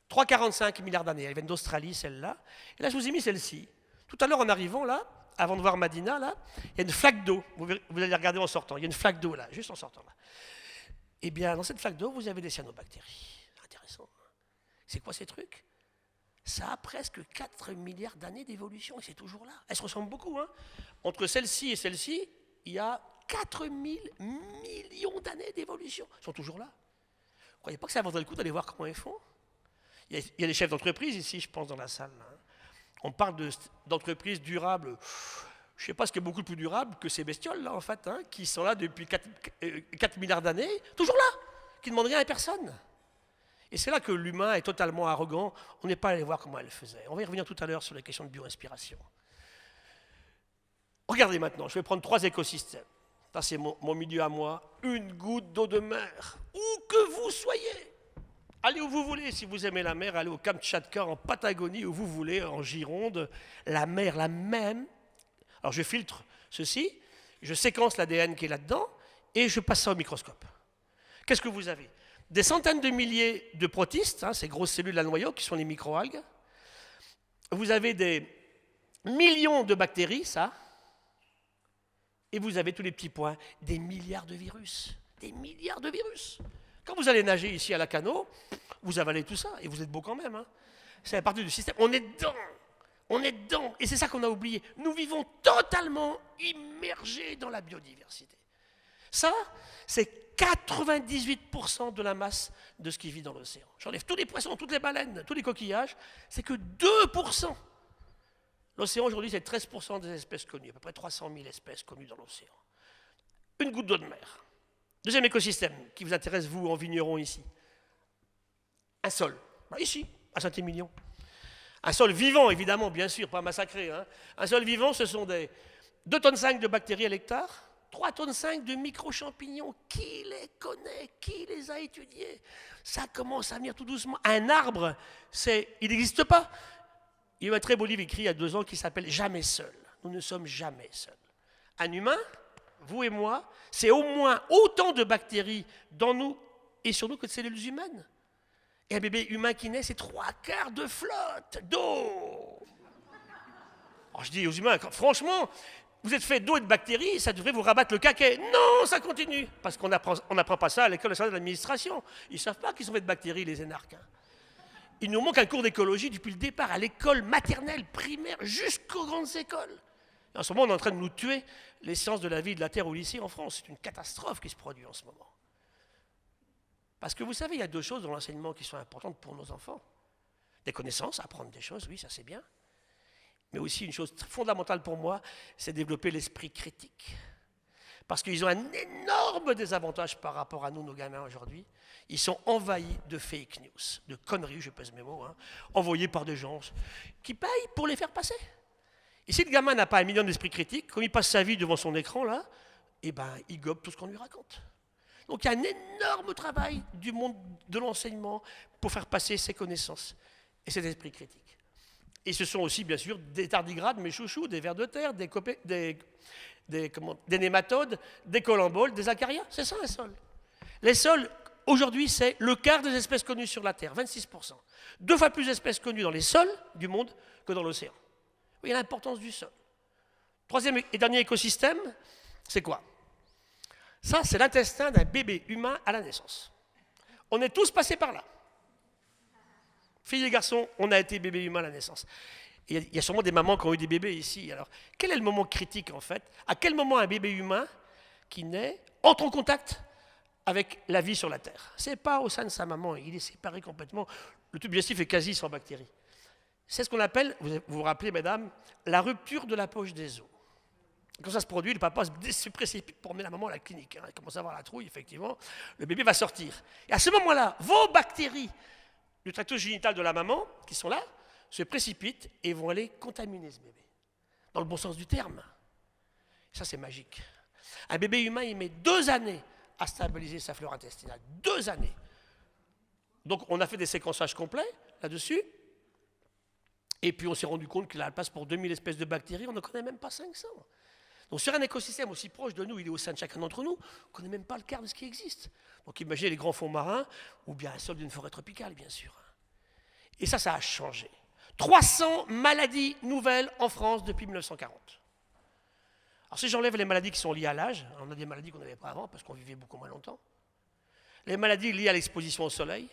3,45 milliards d'années. Elles viennent d'Australie, celle-là. Et là, je vous ai mis celle-ci. Tout à l'heure, en arrivant, là, avant de voir Madina, là, il y a une flaque d'eau. Vous allez regarder en sortant. Il y a une flaque d'eau, là, juste en sortant. Là. Eh bien, dans cette flaque d'eau, vous avez des cyanobactéries. Intéressant. C'est quoi ces trucs? Ça a presque 4 milliards d'années d'évolution, et c'est toujours là. Elles se ressemblent beaucoup. Hein. Entre celle-ci et celle-ci, il y a 4000 millions d'années d'évolution. Elles sont toujours là. Vous ne croyez pas que ça vaudrait le coup d'aller voir comment elles font? Il y a des chefs d'entreprise ici, je pense, dans la salle. Hein. On parle d'entreprises durables. Je ne sais pas ce qui est beaucoup plus durable que ces bestioles, là, en fait, hein, qui sont là depuis 4 milliards d'années, toujours là, qui ne demandent rien à personne. Et c'est là que l'humain est totalement arrogant. On n'est pas allé voir comment elle faisait. On va y revenir tout à l'heure sur les questions de bio-inspiration. Regardez maintenant, je vais prendre 3 écosystèmes. Ça, c'est mon milieu à moi. Une goutte d'eau de mer, où que vous soyez. Allez où vous voulez, si vous aimez la mer, allez au Kamtchatka, en Patagonie, où vous voulez, en Gironde, la mer, la même. Alors je filtre ceci, je séquence l'ADN qui est là-dedans, et je passe ça au microscope. Qu'est-ce que vous avez? Des centaines de milliers de protistes, hein, ces grosses cellules à noyau qui sont les microalgues. Vous avez des millions de bactéries, ça. Et vous avez tous les petits points, des milliards de virus. Des milliards de virus. Quand vous allez nager ici à la Cano, vous avalez tout ça, et vous êtes beau quand même. Hein. C'est la partie du système. On est dedans. On est dedans. Et c'est ça qu'on a oublié. Nous vivons totalement immergés dans la biodiversité. Ça, c'est 98% de la masse de ce qui vit dans l'océan. J'enlève tous les poissons, toutes les baleines, tous les coquillages. C'est que 2%. L'océan, aujourd'hui, c'est 13% des espèces connues. À peu près 300 000 espèces connues dans l'océan. Une goutte d'eau de mer. Deuxième écosystème qui vous intéresse, vous, en vigneron ici. Un sol. Ici, à Saint-Émilion. Un sol vivant, évidemment, bien sûr, pas massacré. Hein. Un sol vivant, ce sont des 2,5 tonnes de bactéries à l'hectare, 3,5 tonnes de micro-champignons. Qui les connaît? Qui les a étudiés? Ça commence à venir tout doucement. Un arbre, il n'existe pas. Il y a eu un très beau livre écrit il y a 2 ans qui s'appelle « Jamais seul ». Nous ne sommes jamais seuls. Un humain, vous et moi, c'est au moins autant de bactéries dans nous et sur nous que de cellules humaines. Et un bébé humain qui naît, c'est 3/4 de flotte d'eau. Alors je dis aux humains, franchement, vous êtes fait d'eau et de bactéries, ça devrait vous rabattre le caquet. Non, ça continue. Parce qu'on n'apprend pas ça à l'école nationale de l'administration. Ils ne savent pas qu'ils sont faits de bactéries, les énarques. Hein. Il nous manque un cours d'écologie depuis le départ, à l'école maternelle, primaire, jusqu'aux grandes écoles. Et en ce moment, on est en train de nous tuer les sciences de la vie et de la Terre au lycée en France. C'est une catastrophe qui se produit en ce moment. Parce que vous savez, il y a 2 choses dans l'enseignement qui sont importantes pour nos enfants. Des connaissances, apprendre des choses, oui, ça c'est bien. Mais aussi une chose fondamentale pour moi, c'est développer l'esprit critique. Parce qu'ils ont un énorme désavantage par rapport à nous, nos gamins aujourd'hui. Ils sont envahis de fake news, de conneries, je pèse mes mots, hein, envoyées par des gens qui payent pour les faire passer. Et si le gamin n'a pas 1 million d'esprit critique, quand il passe sa vie devant son écran, là, eh ben, il gobe tout ce qu'on lui raconte. Donc il y a un énorme travail du monde de l'enseignement pour faire passer ces connaissances et cet esprit critique. Et ce sont aussi, bien sûr, des tardigrades, mes chouchous, des vers de terre, des nématodes, des colamboles, des acariens. C'est ça, les sols. Les sols, aujourd'hui, c'est le quart des espèces connues sur la Terre, 26%. 2 fois plus d'espèces connues dans les sols du monde que dans l'océan. Vous voyez l'importance du sol. Troisième et dernier écosystème, c'est quoi? Ça, c'est l'intestin d'un bébé humain à la naissance. On est tous passés par là. Filles et garçons, on a été bébé humain à la naissance. Il y a sûrement des mamans qui ont eu des bébés ici. Alors, quel est le moment critique, en fait? À quel moment un bébé humain qui naît entre en contact avec la vie sur la Terre? Ce n'est pas au sein de sa maman, il est séparé complètement. Le tube digestif est quasi sans bactéries. C'est ce qu'on appelle, vous vous rappelez, mesdames, la rupture de la poche des os. Quand ça se produit, le papa se précipite pour emmener la maman à la clinique. Il commence à avoir la trouille, effectivement. Le bébé va sortir. Et à ce moment-là, vos bactéries du tractus génital de la maman, qui sont là, se précipitent et vont aller contaminer ce bébé. Dans le bon sens du terme. Et ça, c'est magique. Un bébé humain, il met 2 années à stabiliser sa flore intestinale. 2 années. Donc, on a fait des séquençages complets là-dessus. Et puis, on s'est rendu compte qu'il a la place pour 2000 espèces de bactéries. On ne connaît même pas 500. Donc, sur un écosystème aussi proche de nous, il est au sein de chacun d'entre nous, on ne connaît même pas le quart de ce qui existe. Donc, imaginez les grands fonds marins ou bien un sol d'une forêt tropicale, bien sûr. Et ça a changé. 300 maladies nouvelles en France depuis 1940. Alors, si j'enlève les maladies qui sont liées à l'âge, on a des maladies qu'on n'avait pas avant parce qu'on vivait beaucoup moins longtemps. Les maladies liées à l'exposition au soleil,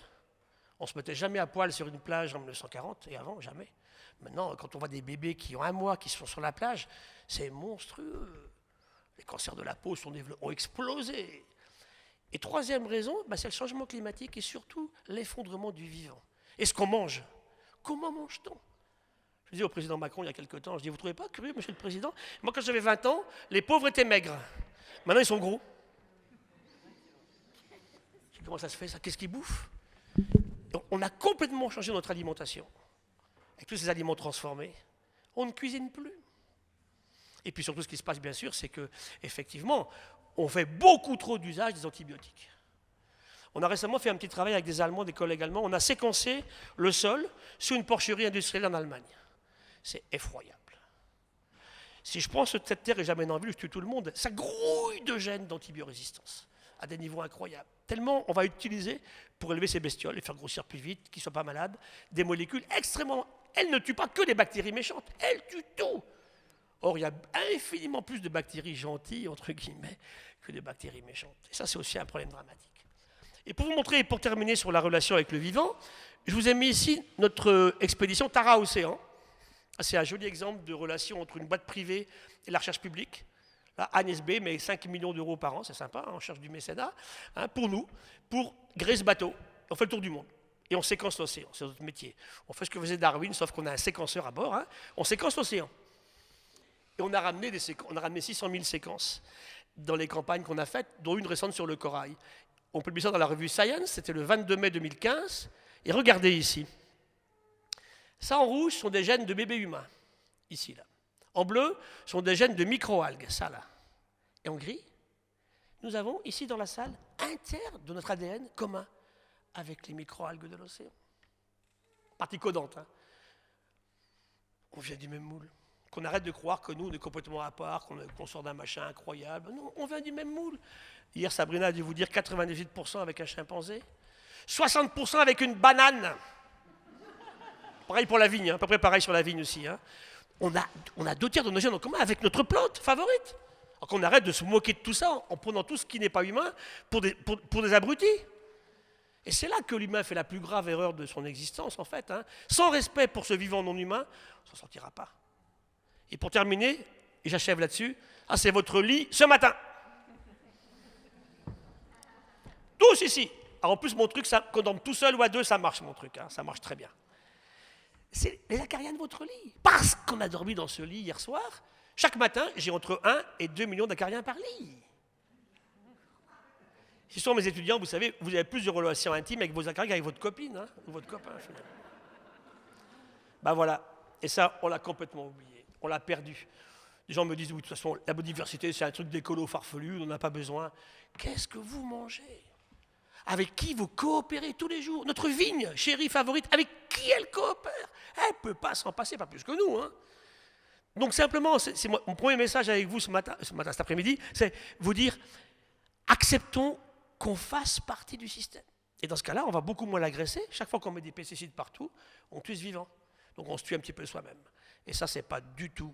on ne se mettait jamais à poil sur une plage en 1940 et avant, jamais. Maintenant, quand on voit des bébés qui ont 1 mois qui sont sur la plage, c'est monstrueux. Les cancers de la peau ont explosé. Et troisième raison, c'est le changement climatique et surtout l'effondrement du vivant. Et ce qu'on mange. Comment mange-t-on? Je disais au président Macron il y a quelque temps, je dis, vous ne trouvez pas curieux, monsieur le président? Moi, quand j'avais 20 ans, les pauvres étaient maigres. Maintenant, ils sont gros. Comment ça se fait, ça? Qu'est-ce qu'ils bouffent? On a complètement changé notre alimentation. Avec tous ces aliments transformés, on ne cuisine plus. Et puis surtout, ce qui se passe, bien sûr, c'est qu'effectivement, on fait beaucoup trop d'usage des antibiotiques. On a récemment fait un petit travail avec des Allemands, des collègues allemands. On a séquencé le sol sur une porcherie industrielle en Allemagne. C'est effroyable. Si je prends cette terre et j'amène en ville, je tue tout le monde. Ça grouille de gènes d'antibiorésistance à des niveaux incroyables. Tellement on va utiliser pour élever ces bestioles, les faire grossir plus vite, qu'ils ne soient pas malades, des molécules extrêmement... Elles ne tuent pas que les bactéries méchantes, elles tuent tout. Or, il y a infiniment plus de bactéries gentilles, entre guillemets, que de bactéries méchantes. Et ça, c'est aussi un problème dramatique. Et pour vous montrer, pour terminer sur la relation avec le vivant, je vous ai mis ici notre expédition Tara Océan. C'est un joli exemple de relation entre une boîte privée et la recherche publique. Là, Agnès B, mais 5 millions d'euros par an, c'est sympa, on cherche du mécénat, pour nous, pour gréer ce bateau. On fait le tour du monde. Et on séquence l'océan, c'est notre métier. On fait ce que faisait Darwin, sauf qu'on a un séquenceur à bord. On séquence l'océan. Et on a ramené 600 000 séquences dans les campagnes qu'on a faites, dont une récente sur le corail. On publie ça dans la revue Science, c'était le 22 mai 2015. Et regardez ici. Ça en rouge sont des gènes de bébés humains, ici, là. En bleu sont des gènes de microalgues, ça là. Et en gris, nous avons ici dans la salle un tiers de notre ADN commun avec les microalgues de l'océan. Partie codante. On vient du même moule. Qu'on arrête de croire que nous, on est complètement à part, qu'on sort d'un machin incroyable. Non, on vient du même moule. Hier, Sabrina a dû vous dire 98% avec un chimpanzé, 60% avec une banane. Pareil pour la vigne, à peu près pareil sur la vigne aussi. On a 2 tiers de nos gènes en commun avec notre plante favorite. Alors qu'on arrête de se moquer de tout ça en prenant tout ce qui n'est pas humain pour des abrutis. Et c'est là que l'humain fait la plus grave erreur de son existence, en fait. Sans respect pour ce vivant non humain, on ne s'en sortira pas. Et pour terminer, et j'achève là-dessus, c'est votre lit ce matin. Tous ici. Alors en plus, mon truc, quand on dorme tout seul ou à 2, ça marche, mon truc. Ça marche très bien. C'est les acariens de votre lit. Parce qu'on a dormi dans ce lit hier soir, chaque matin, j'ai entre 1 et 2 millions d'acariens par lit. Ce sont mes étudiants, vous savez, vous avez plus de relations intimes avec vos acariens qu'avec votre copine, ou votre copain, finalement. Ben voilà. Et ça, on l'a complètement oublié. On l'a perdu. Les gens me disent, oui, de toute façon, la biodiversité, c'est un truc d'écolo farfelu, on n'en a pas besoin. Qu'est-ce que vous mangez? Avec qui vous coopérez tous les jours? Notre vigne, chérie, favorite, avec qui elle coopère? Elle ne peut pas s'en passer, pas plus que nous. Hein. Donc simplement, c'est mon premier message avec vous ce matin, cet après-midi, c'est vous dire, acceptons qu'on fasse partie du système. Et dans ce cas-là, on va beaucoup moins l'agresser. Chaque fois qu'on met des pesticides partout, on tue ce vivant. Donc on se tue un petit peu soi-même. Et ça, ce n'est pas du tout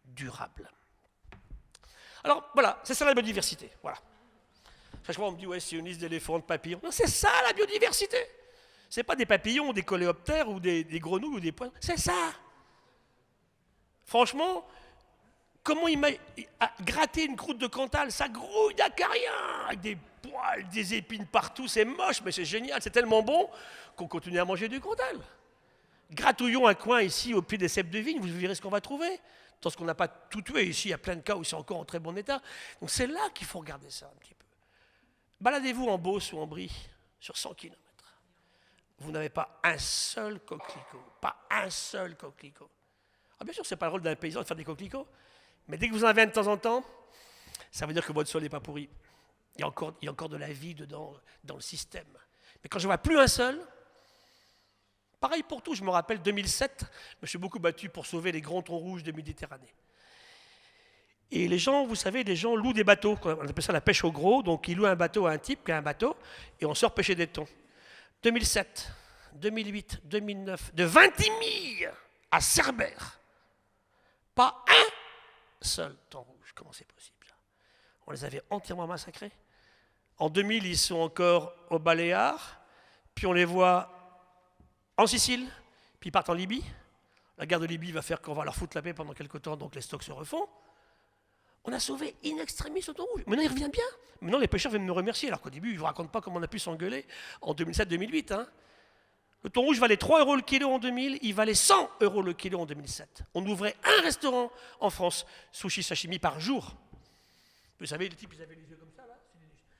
durable. Alors voilà, c'est ça la biodiversité. Voilà. Chaque fois on me dit, ouais, c'est une liste d'éléphants, de papillons. Non, c'est ça la biodiversité. Ce n'est pas des papillons, des coléoptères ou des grenouilles ou des poissons. C'est ça. Franchement, comment gratter une croûte de Cantal, ça grouille d'acarien, avec des poils, des épines partout, c'est moche, mais c'est génial, c'est tellement bon qu'on continue à manger du Cantal. Gratouillons un coin ici au pied des cèpes de vigne, vous verrez ce qu'on va trouver. Tant qu'on n'a pas tout tué, ici il y a plein de cas où c'est encore en très bon état. Donc c'est là qu'il faut regarder ça un petit peu. Baladez-vous en Beauce ou en Brie, sur 100 km. Vous n'avez pas un seul coquelicot, pas un seul coquelicot. Ah, bien sûr, ce n'est pas le rôle d'un paysan de faire des coquelicots, mais dès que vous en avez un de temps en temps, ça veut dire que votre sol n'est pas pourri. Il y a encore de la vie dedans, dans le système. Mais quand je ne vois plus un seul, pareil pour tout, je me rappelle 2007, je me suis beaucoup battu pour sauver les grands thons rouges de Méditerranée. Et les gens, vous savez, les gens louent des bateaux, on appelle ça la pêche au gros, donc ils louent un bateau à un type qui a un bateau, et on sort pêcher des thons. 2007, 2008, 2009, de Vintimille à Cerbère, pas un seul thon rouge. Comment c'est possible ça? On les avait entièrement massacrés. En 2000, ils sont encore aux Baléares, puis on les voit en Sicile, puis ils partent en Libye. La guerre de Libye va faire qu'on va leur foutre la paix pendant quelques temps, donc les stocks se refont. On a sauvé in extremis ce thon rouge. Maintenant, il revient bien. Maintenant, les pêcheurs viennent me remercier, alors qu'au début, ils ne vous racontent pas comment on a pu s'engueuler en 2007-2008. Hein. Le thon rouge valait 3 € le kilo en 2000, il valait 100 € le kilo en 2007. On ouvrait un restaurant en France, sushi sashimi par jour. Vous savez, les types, ils avaient les yeux comme ça, là.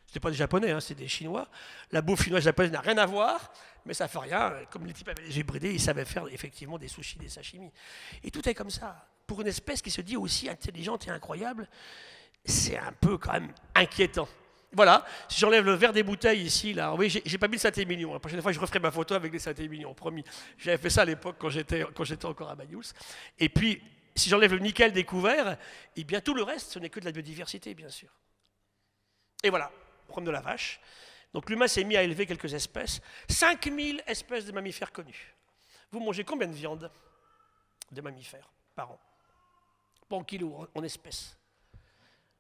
C'était pas des Japonais, hein, c'est des Chinois. La bouffe chinoise japonaise n'a rien à voir, mais ça fait rien. Comme les types avaient les yeux bridés, ils savaient faire effectivement des sushis, des sashimi. Et tout est comme ça. Pour une espèce qui se dit aussi intelligente et incroyable, c'est un peu quand même inquiétant. Voilà, si j'enlève le verre des bouteilles ici, là, oui, j'ai pas mis le Saint-Émilion. La prochaine fois, je referai ma photo avec les Saint-Émilion, promis. J'avais fait ça à l'époque quand j'étais encore à Banyuls. Et puis, si j'enlève le nickel des couverts, et bien tout le reste, ce n'est que de la biodiversité, bien sûr. Et voilà, problème de la vache. Donc l'humain s'est mis à élever quelques espèces. 5000 espèces de mammifères connues. Vous mangez combien de viande de mammifères par an? Pas en kilos, en espèces.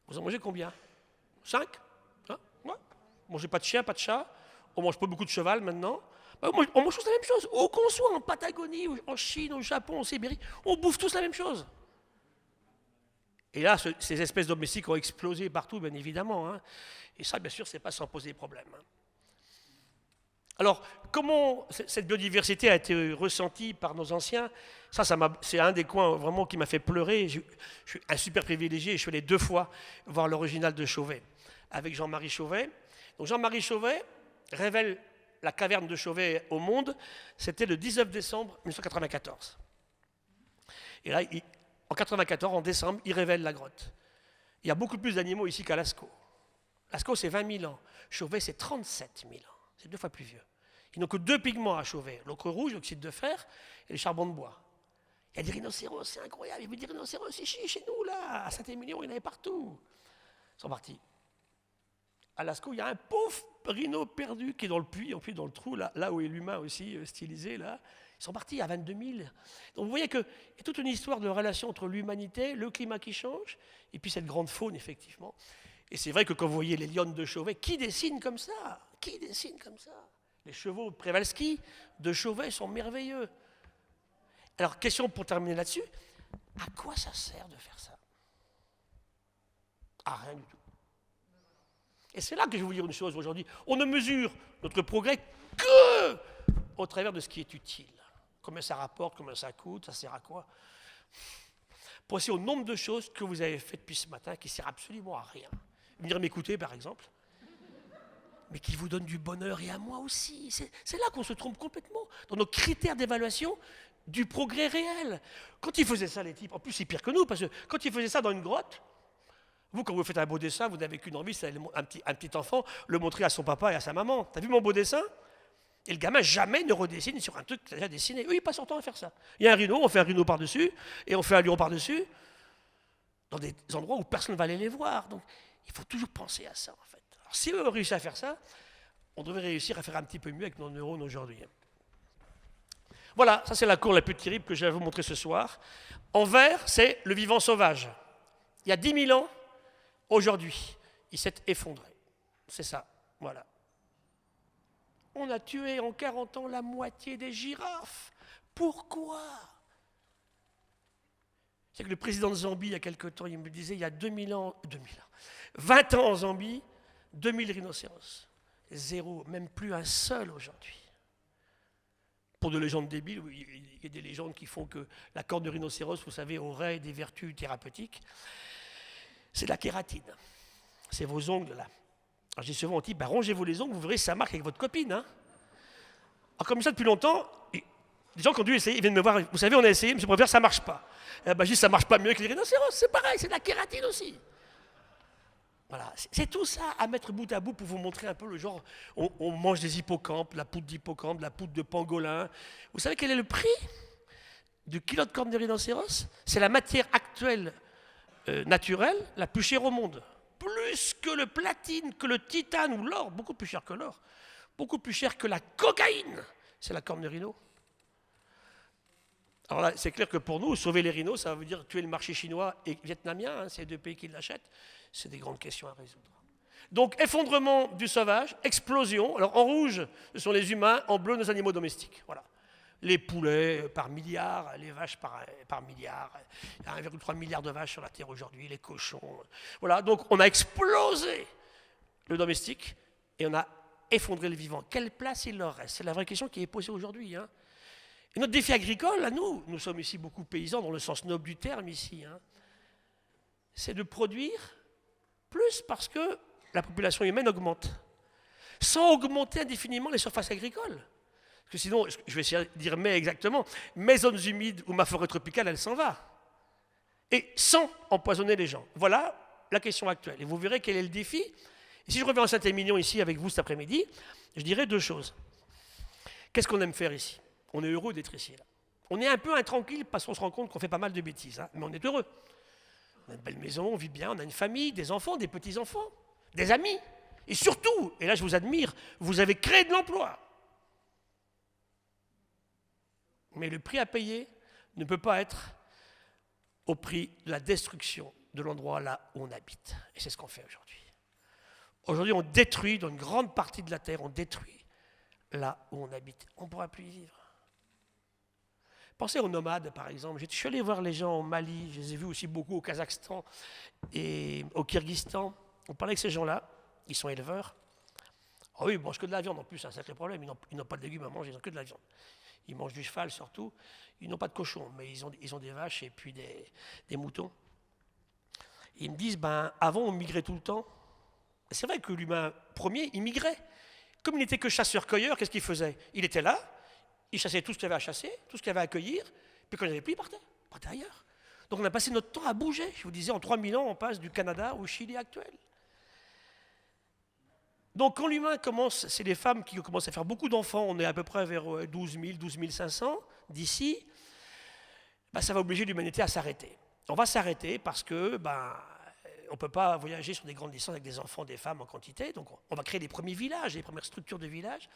Vous en mangez combien? 5? Hein? Ouais. On ne mangeait pas de chien, pas de chat. On ne mange pas beaucoup de cheval maintenant. On mange tous la même chose. Où qu'on soit, en Patagonie, en Chine, au Japon, en Sibérie, on bouffe tous la même chose. Et là, ces espèces domestiques ont explosé partout, bien évidemment. Hein. Et ça, bien sûr, ce n'est pas sans poser problème. Hein. Alors, comment cette biodiversité a été ressentie par nos anciens? Ça c'est un des coins vraiment qui m'a fait pleurer. Je suis un super privilégié et je suis allé 2 fois voir l'original de Chauvet avec Jean-Marie Chauvet. Donc Jean-Marie Chauvet révèle la caverne de Chauvet au monde. C'était le 19 décembre 1994. Et là, en 1994, en décembre, il révèle la grotte. Il y a beaucoup plus d'animaux ici qu'à Lascaux. Lascaux, c'est 20 000 ans. Chauvet, c'est 37 000 ans. C'est 2 fois plus vieux. Ils n'ont que 2 pigments à Chauvet, l'ocre rouge, l'oxyde de fer et le charbon de bois. Il y a des rhinocéros, c'est incroyable. Il y a des rhinocéros ici, chez nous, là, à Saint-Émilion, il y en avait partout. Ils sont partis. À Lascaux, il y a un pauvre rhino perdu qui est dans le puits, en plus dans le trou, là où est l'humain aussi stylisé, là. Ils sont partis à 22 000. Donc vous voyez qu'il y a toute une histoire de relation entre l'humanité, le climat qui change, et puis cette grande faune, effectivement. Et c'est vrai que quand vous voyez les lionnes de Chauvet, qui dessine comme ça? Qui dessine comme ça? Les chevaux Przewalski de Chauvet sont merveilleux. Alors, question pour terminer là-dessus, à quoi ça sert de faire ça? À rien du tout. Et c'est là que je vais vous dire une chose aujourd'hui. On ne mesure notre progrès que au travers de ce qui est utile. Combien ça rapporte, combien ça coûte, ça sert à quoi? Pensez au nombre de choses que vous avez faites depuis ce matin qui ne servent absolument à rien. Venir m'écouter, par exemple, mais qui vous donnent du bonheur, et à moi aussi. C'est là qu'on se trompe complètement. Dans nos critères d'évaluation, du progrès réel. Quand ils faisaient ça, les types, en plus c'est pire que nous, parce que quand ils faisaient ça dans une grotte, vous, quand vous faites un beau dessin, vous n'avez qu'une envie, c'est un petit enfant, le montrer à son papa et à sa maman. T'as vu mon beau dessin? Et le gamin jamais ne redessine sur un truc qu'il a déjà dessiné. Eux, ils passent leur temps à faire ça. Il y a un rhino, on fait un rhino par-dessus, et on fait un lion par-dessus, dans des endroits où personne ne va aller les voir. Donc, il faut toujours penser à ça, en fait. Alors, si eux ont réussi à faire ça, on devrait réussir à faire un petit peu mieux avec nos neurones aujourd'hui. Voilà, ça c'est la cour la plus terrible que je vais vous montrer ce soir. En vert, c'est le vivant sauvage. Il y a 10 000 ans, aujourd'hui, il s'est effondré. C'est ça, voilà. On a tué en 40 ans la moitié des girafes. Pourquoi? C'est que le président de Zambie, il y a quelque temps, il me disait, il y a 20 ans en Zambie, 2000 rhinocéros. Zéro, même plus un seul aujourd'hui. Pour de légendes débiles, il y a des légendes qui font que la corne de rhinocéros, vous savez, aurait des vertus thérapeutiques. C'est de la kératine. C'est vos ongles, là. Alors, je dis souvent au type, rongez-vous les ongles, vous verrez si ça marche avec votre copine. Hein. Alors, comme ça, depuis longtemps, les gens qui ont dû essayer, ils viennent me voir, vous savez, on a essayé, monsieur le professeur, ça ne marche pas. Je dis, ça ne marche pas mieux que les rhinocéros, c'est pareil, c'est de la kératine aussi. Voilà, c'est tout ça à mettre bout à bout pour vous montrer un peu le genre. On mange des hippocampes, la poudre d'hippocampe, la poudre de pangolin. Vous savez quel est le prix du kilo de corne de rhinocéros? C'est la matière actuelle naturelle la plus chère au monde. Plus que le platine, que le titane ou l'or, beaucoup plus cher que l'or. Beaucoup plus cher que la cocaïne. C'est la corne de rhino. Alors là, c'est clair que pour nous, sauver les rhinos, ça veut dire tuer le marché chinois et vietnamien, hein, c'est les deux pays qui l'achètent. C'est des grandes questions à résoudre. Donc, effondrement du sauvage, explosion. Alors, en rouge, ce sont les humains, en bleu, nos animaux domestiques. Voilà. Les poulets par milliards, les vaches par milliards. Il y a 1,3 milliard de vaches sur la Terre aujourd'hui, les cochons. Voilà, donc on a explosé le domestique et on a effondré le vivant. Quelle place il leur reste? C'est la vraie question qui est posée aujourd'hui. Hein. Et notre défi agricole, à nous sommes ici beaucoup paysans dans le sens noble du terme ici, hein, c'est de produire plus parce que la population humaine augmente, sans augmenter indéfiniment les surfaces agricoles. Parce que sinon, je vais essayer de dire mais exactement, mes zones humides ou ma forêt tropicale, elle s'en va. Et sans empoisonner les gens. Voilà la question actuelle. Et vous verrez quel est le défi. Et si je reviens en Saint-Émilion ici avec vous cet après-midi, je dirais deux choses. Qu'est-ce qu'on aime faire ici? On est heureux d'être ici. Là. On est un peu intranquille parce qu'on se rend compte qu'on fait pas mal de bêtises, hein, mais on est heureux. On a une belle maison, on vit bien, on a une famille, des enfants, des petits-enfants, des amis. Et surtout, et là je vous admire, vous avez créé de l'emploi. Mais le prix à payer ne peut pas être au prix de la destruction de l'endroit là où on habite. Et c'est ce qu'on fait aujourd'hui. Aujourd'hui, on détruit, dans une grande partie de la terre, on détruit là où on habite. On ne pourra plus y vivre. Pensez aux nomades, par exemple. Je suis allé voir les gens au Mali, je les ai vus aussi beaucoup au Kazakhstan et au Kyrgyzstan. On parlait avec ces gens-là, ils sont éleveurs. Ah oui, ils ne mangent que de la viande en plus, c'est un sacré problème. Ils n'ont pas de légumes à manger, ils n'ont que de la viande. Ils mangent du cheval surtout. Ils n'ont pas de cochon, mais ils ont des vaches et puis des moutons. Et ils me disent, avant on migrait tout le temps. C'est vrai que l'humain premier, il migrait. Comme il n'était que chasseur-cueilleur, qu'est-ce qu'il faisait? Il était là, il chassait tout ce qu'il y avait à chasser, tout ce qu'il y avait à accueillir, puis quand il n'y avait plus, il partait ailleurs. Donc on a passé notre temps à bouger. Je vous disais, en 3000 ans, on passe du Canada au Chili actuel. Donc quand l'humain commence, c'est les femmes qui commencent à faire beaucoup d'enfants, on est à peu près vers 12 000, 12 500 d'ici, ça va obliger l'humanité à s'arrêter. On va s'arrêter parce que on ne peut pas voyager sur des grandes distances avec des enfants, des femmes en quantité, donc on va créer les premiers villages, les premières structures de villages.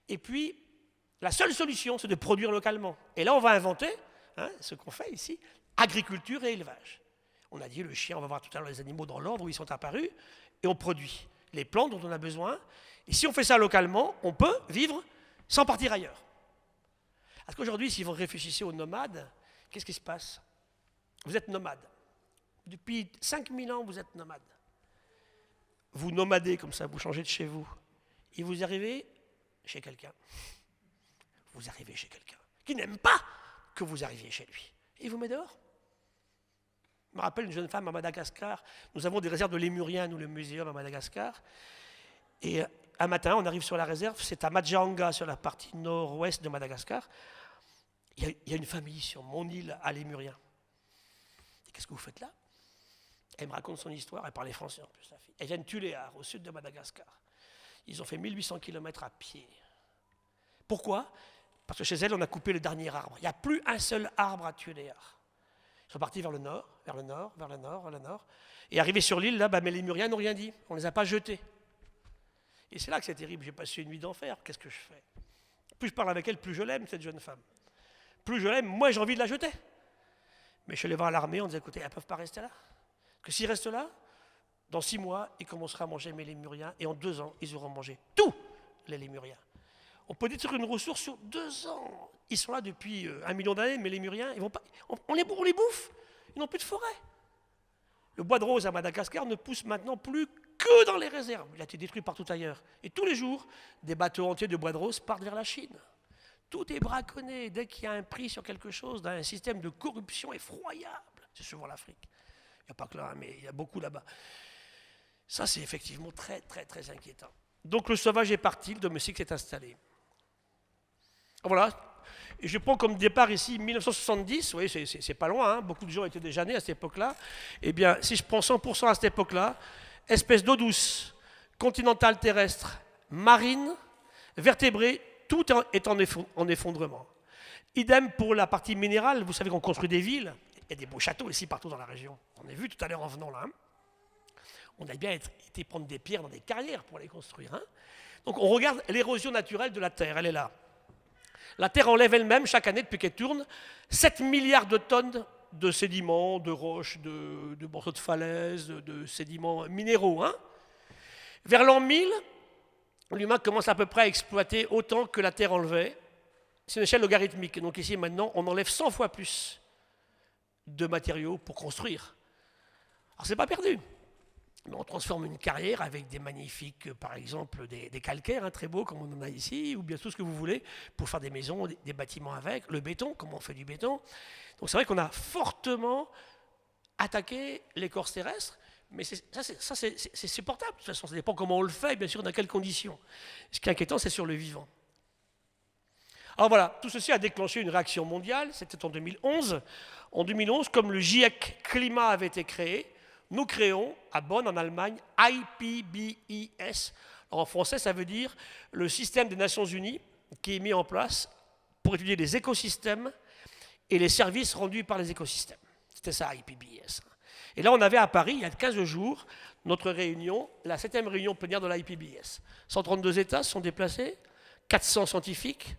Et puis, la seule solution, c'est de produire localement. Et là, on va inventer, ce qu'on fait ici, agriculture et élevage. On a dit le chien, on va voir tout à l'heure les animaux dans l'ordre où ils sont apparus, et on produit les plantes dont on a besoin. Et si on fait ça localement, on peut vivre sans partir ailleurs. Parce qu'aujourd'hui, si vous réfléchissez aux nomades, qu'est-ce qui se passe? Vous êtes nomade. Depuis 5000 ans, vous êtes nomade. Vous nomadez comme ça, vous changez de chez vous. Et vous arrivez chez quelqu'un. Vous arrivez chez quelqu'un qui n'aime pas que vous arriviez chez lui. Et il vous met dehors. Je me rappelle une jeune femme à Madagascar. Nous avons des réserves de lémuriens, nous, le muséum à Madagascar. Et un matin, on arrive sur la réserve, c'est à Majanga, sur la partie nord-ouest de Madagascar. il y a une famille sur mon île à Lémurien. Et qu'est-ce que vous faites là? Elle me raconte son histoire, elle parlait français en plus, la fille. Elle vient de Tuléar, au sud de Madagascar. Ils ont fait 1800 km à pied. Pourquoi? Parce que chez elle, on a coupé le dernier arbre. Il n'y a plus un seul arbre à Tuléar. Ils sont partis vers le nord, vers le nord, vers le nord, vers le nord. Et arrivés sur l'île, là, mais les Lémuriens n'ont rien dit. On ne les a pas jetés. Et c'est là que c'est terrible. J'ai passé une nuit d'enfer. Qu'est-ce que je fais? Plus je parle avec elle, plus je l'aime, cette jeune femme. Plus je l'aime, moins j'ai envie de la jeter. Mais je suis allé voir l'armée, on disait, écoutez, elles ne peuvent pas rester là. Parce que s'ils restent là, dans 6 mois, ils commenceront à manger mes Lémuriens. Et en 2 ans, ils auront mangé tous les Lémuriens. On peut détruire une ressource sur 2 ans. Ils sont là depuis 1 million d'années, mais les Lémuriens, ils vont pas, on les bouffe. Ils n'ont plus de forêt. Le bois de rose à Madagascar ne pousse maintenant plus que dans les réserves. Il a été détruit partout ailleurs. Et tous les jours, des bateaux entiers de bois de rose partent vers la Chine. Tout est braconné. Dès qu'il y a un prix sur quelque chose, dans un système de corruption effroyable. C'est souvent l'Afrique. Il n'y a pas que là, mais il y a beaucoup là-bas. Ça, c'est effectivement très, très, très inquiétant. Donc le sauvage est parti, le domestique s'est installé. Voilà. Et je prends comme départ ici 1970, vous voyez, c'est pas loin, hein, beaucoup de gens étaient déjà nés à cette époque-là. Eh bien, si je prends 100% à cette époque-là, espèces d'eau douce, continentale terrestre, marine, vertébrée, tout est en effondrement. Idem pour la partie minérale, vous savez qu'on construit des villes, il y a des beaux châteaux ici partout dans la région. On a vu tout à l'heure en venant là. Hein. On a bien été prendre des pierres dans des carrières pour les construire. Hein. Donc on regarde l'érosion naturelle de la Terre, elle est là. La Terre enlève elle-même, chaque année, depuis qu'elle tourne, 7 milliards de tonnes de sédiments, de roches, de morceaux de falaises, de sédiments minéraux. Hein. Vers l'an 1000, l'humain commence à peu près à exploiter autant que la Terre enlevait. C'est une échelle logarithmique. Donc ici, maintenant, on enlève 100 fois plus de matériaux pour construire. Alors, c'est pas perdu. On transforme une carrière avec des magnifiques, par exemple, des calcaires, hein, très beaux, comme on en a ici, ou bien tout ce que vous voulez, pour faire des maisons, des bâtiments avec, le béton, comme on fait du béton. Donc c'est vrai qu'on a fortement attaqué l'écorce terrestre, mais c'est supportable. De toute façon, ça dépend comment on le fait, et bien sûr, dans quelles conditions. Ce qui est inquiétant, c'est sur le vivant. Alors voilà, tout ceci a déclenché une réaction mondiale, c'était en 2011. En 2011, comme le GIEC Climat avait été créé, nous créons, à Bonn, en Allemagne, IPBES. Alors, en français, ça veut dire le système des Nations Unies qui est mis en place pour étudier les écosystèmes et les services rendus par les écosystèmes. C'était ça, IPBES. Et là, on avait à Paris, il y a 15 jours, notre réunion, la 7e réunion plénière de l'IPBES. 132 États se sont déplacés, 400 scientifiques,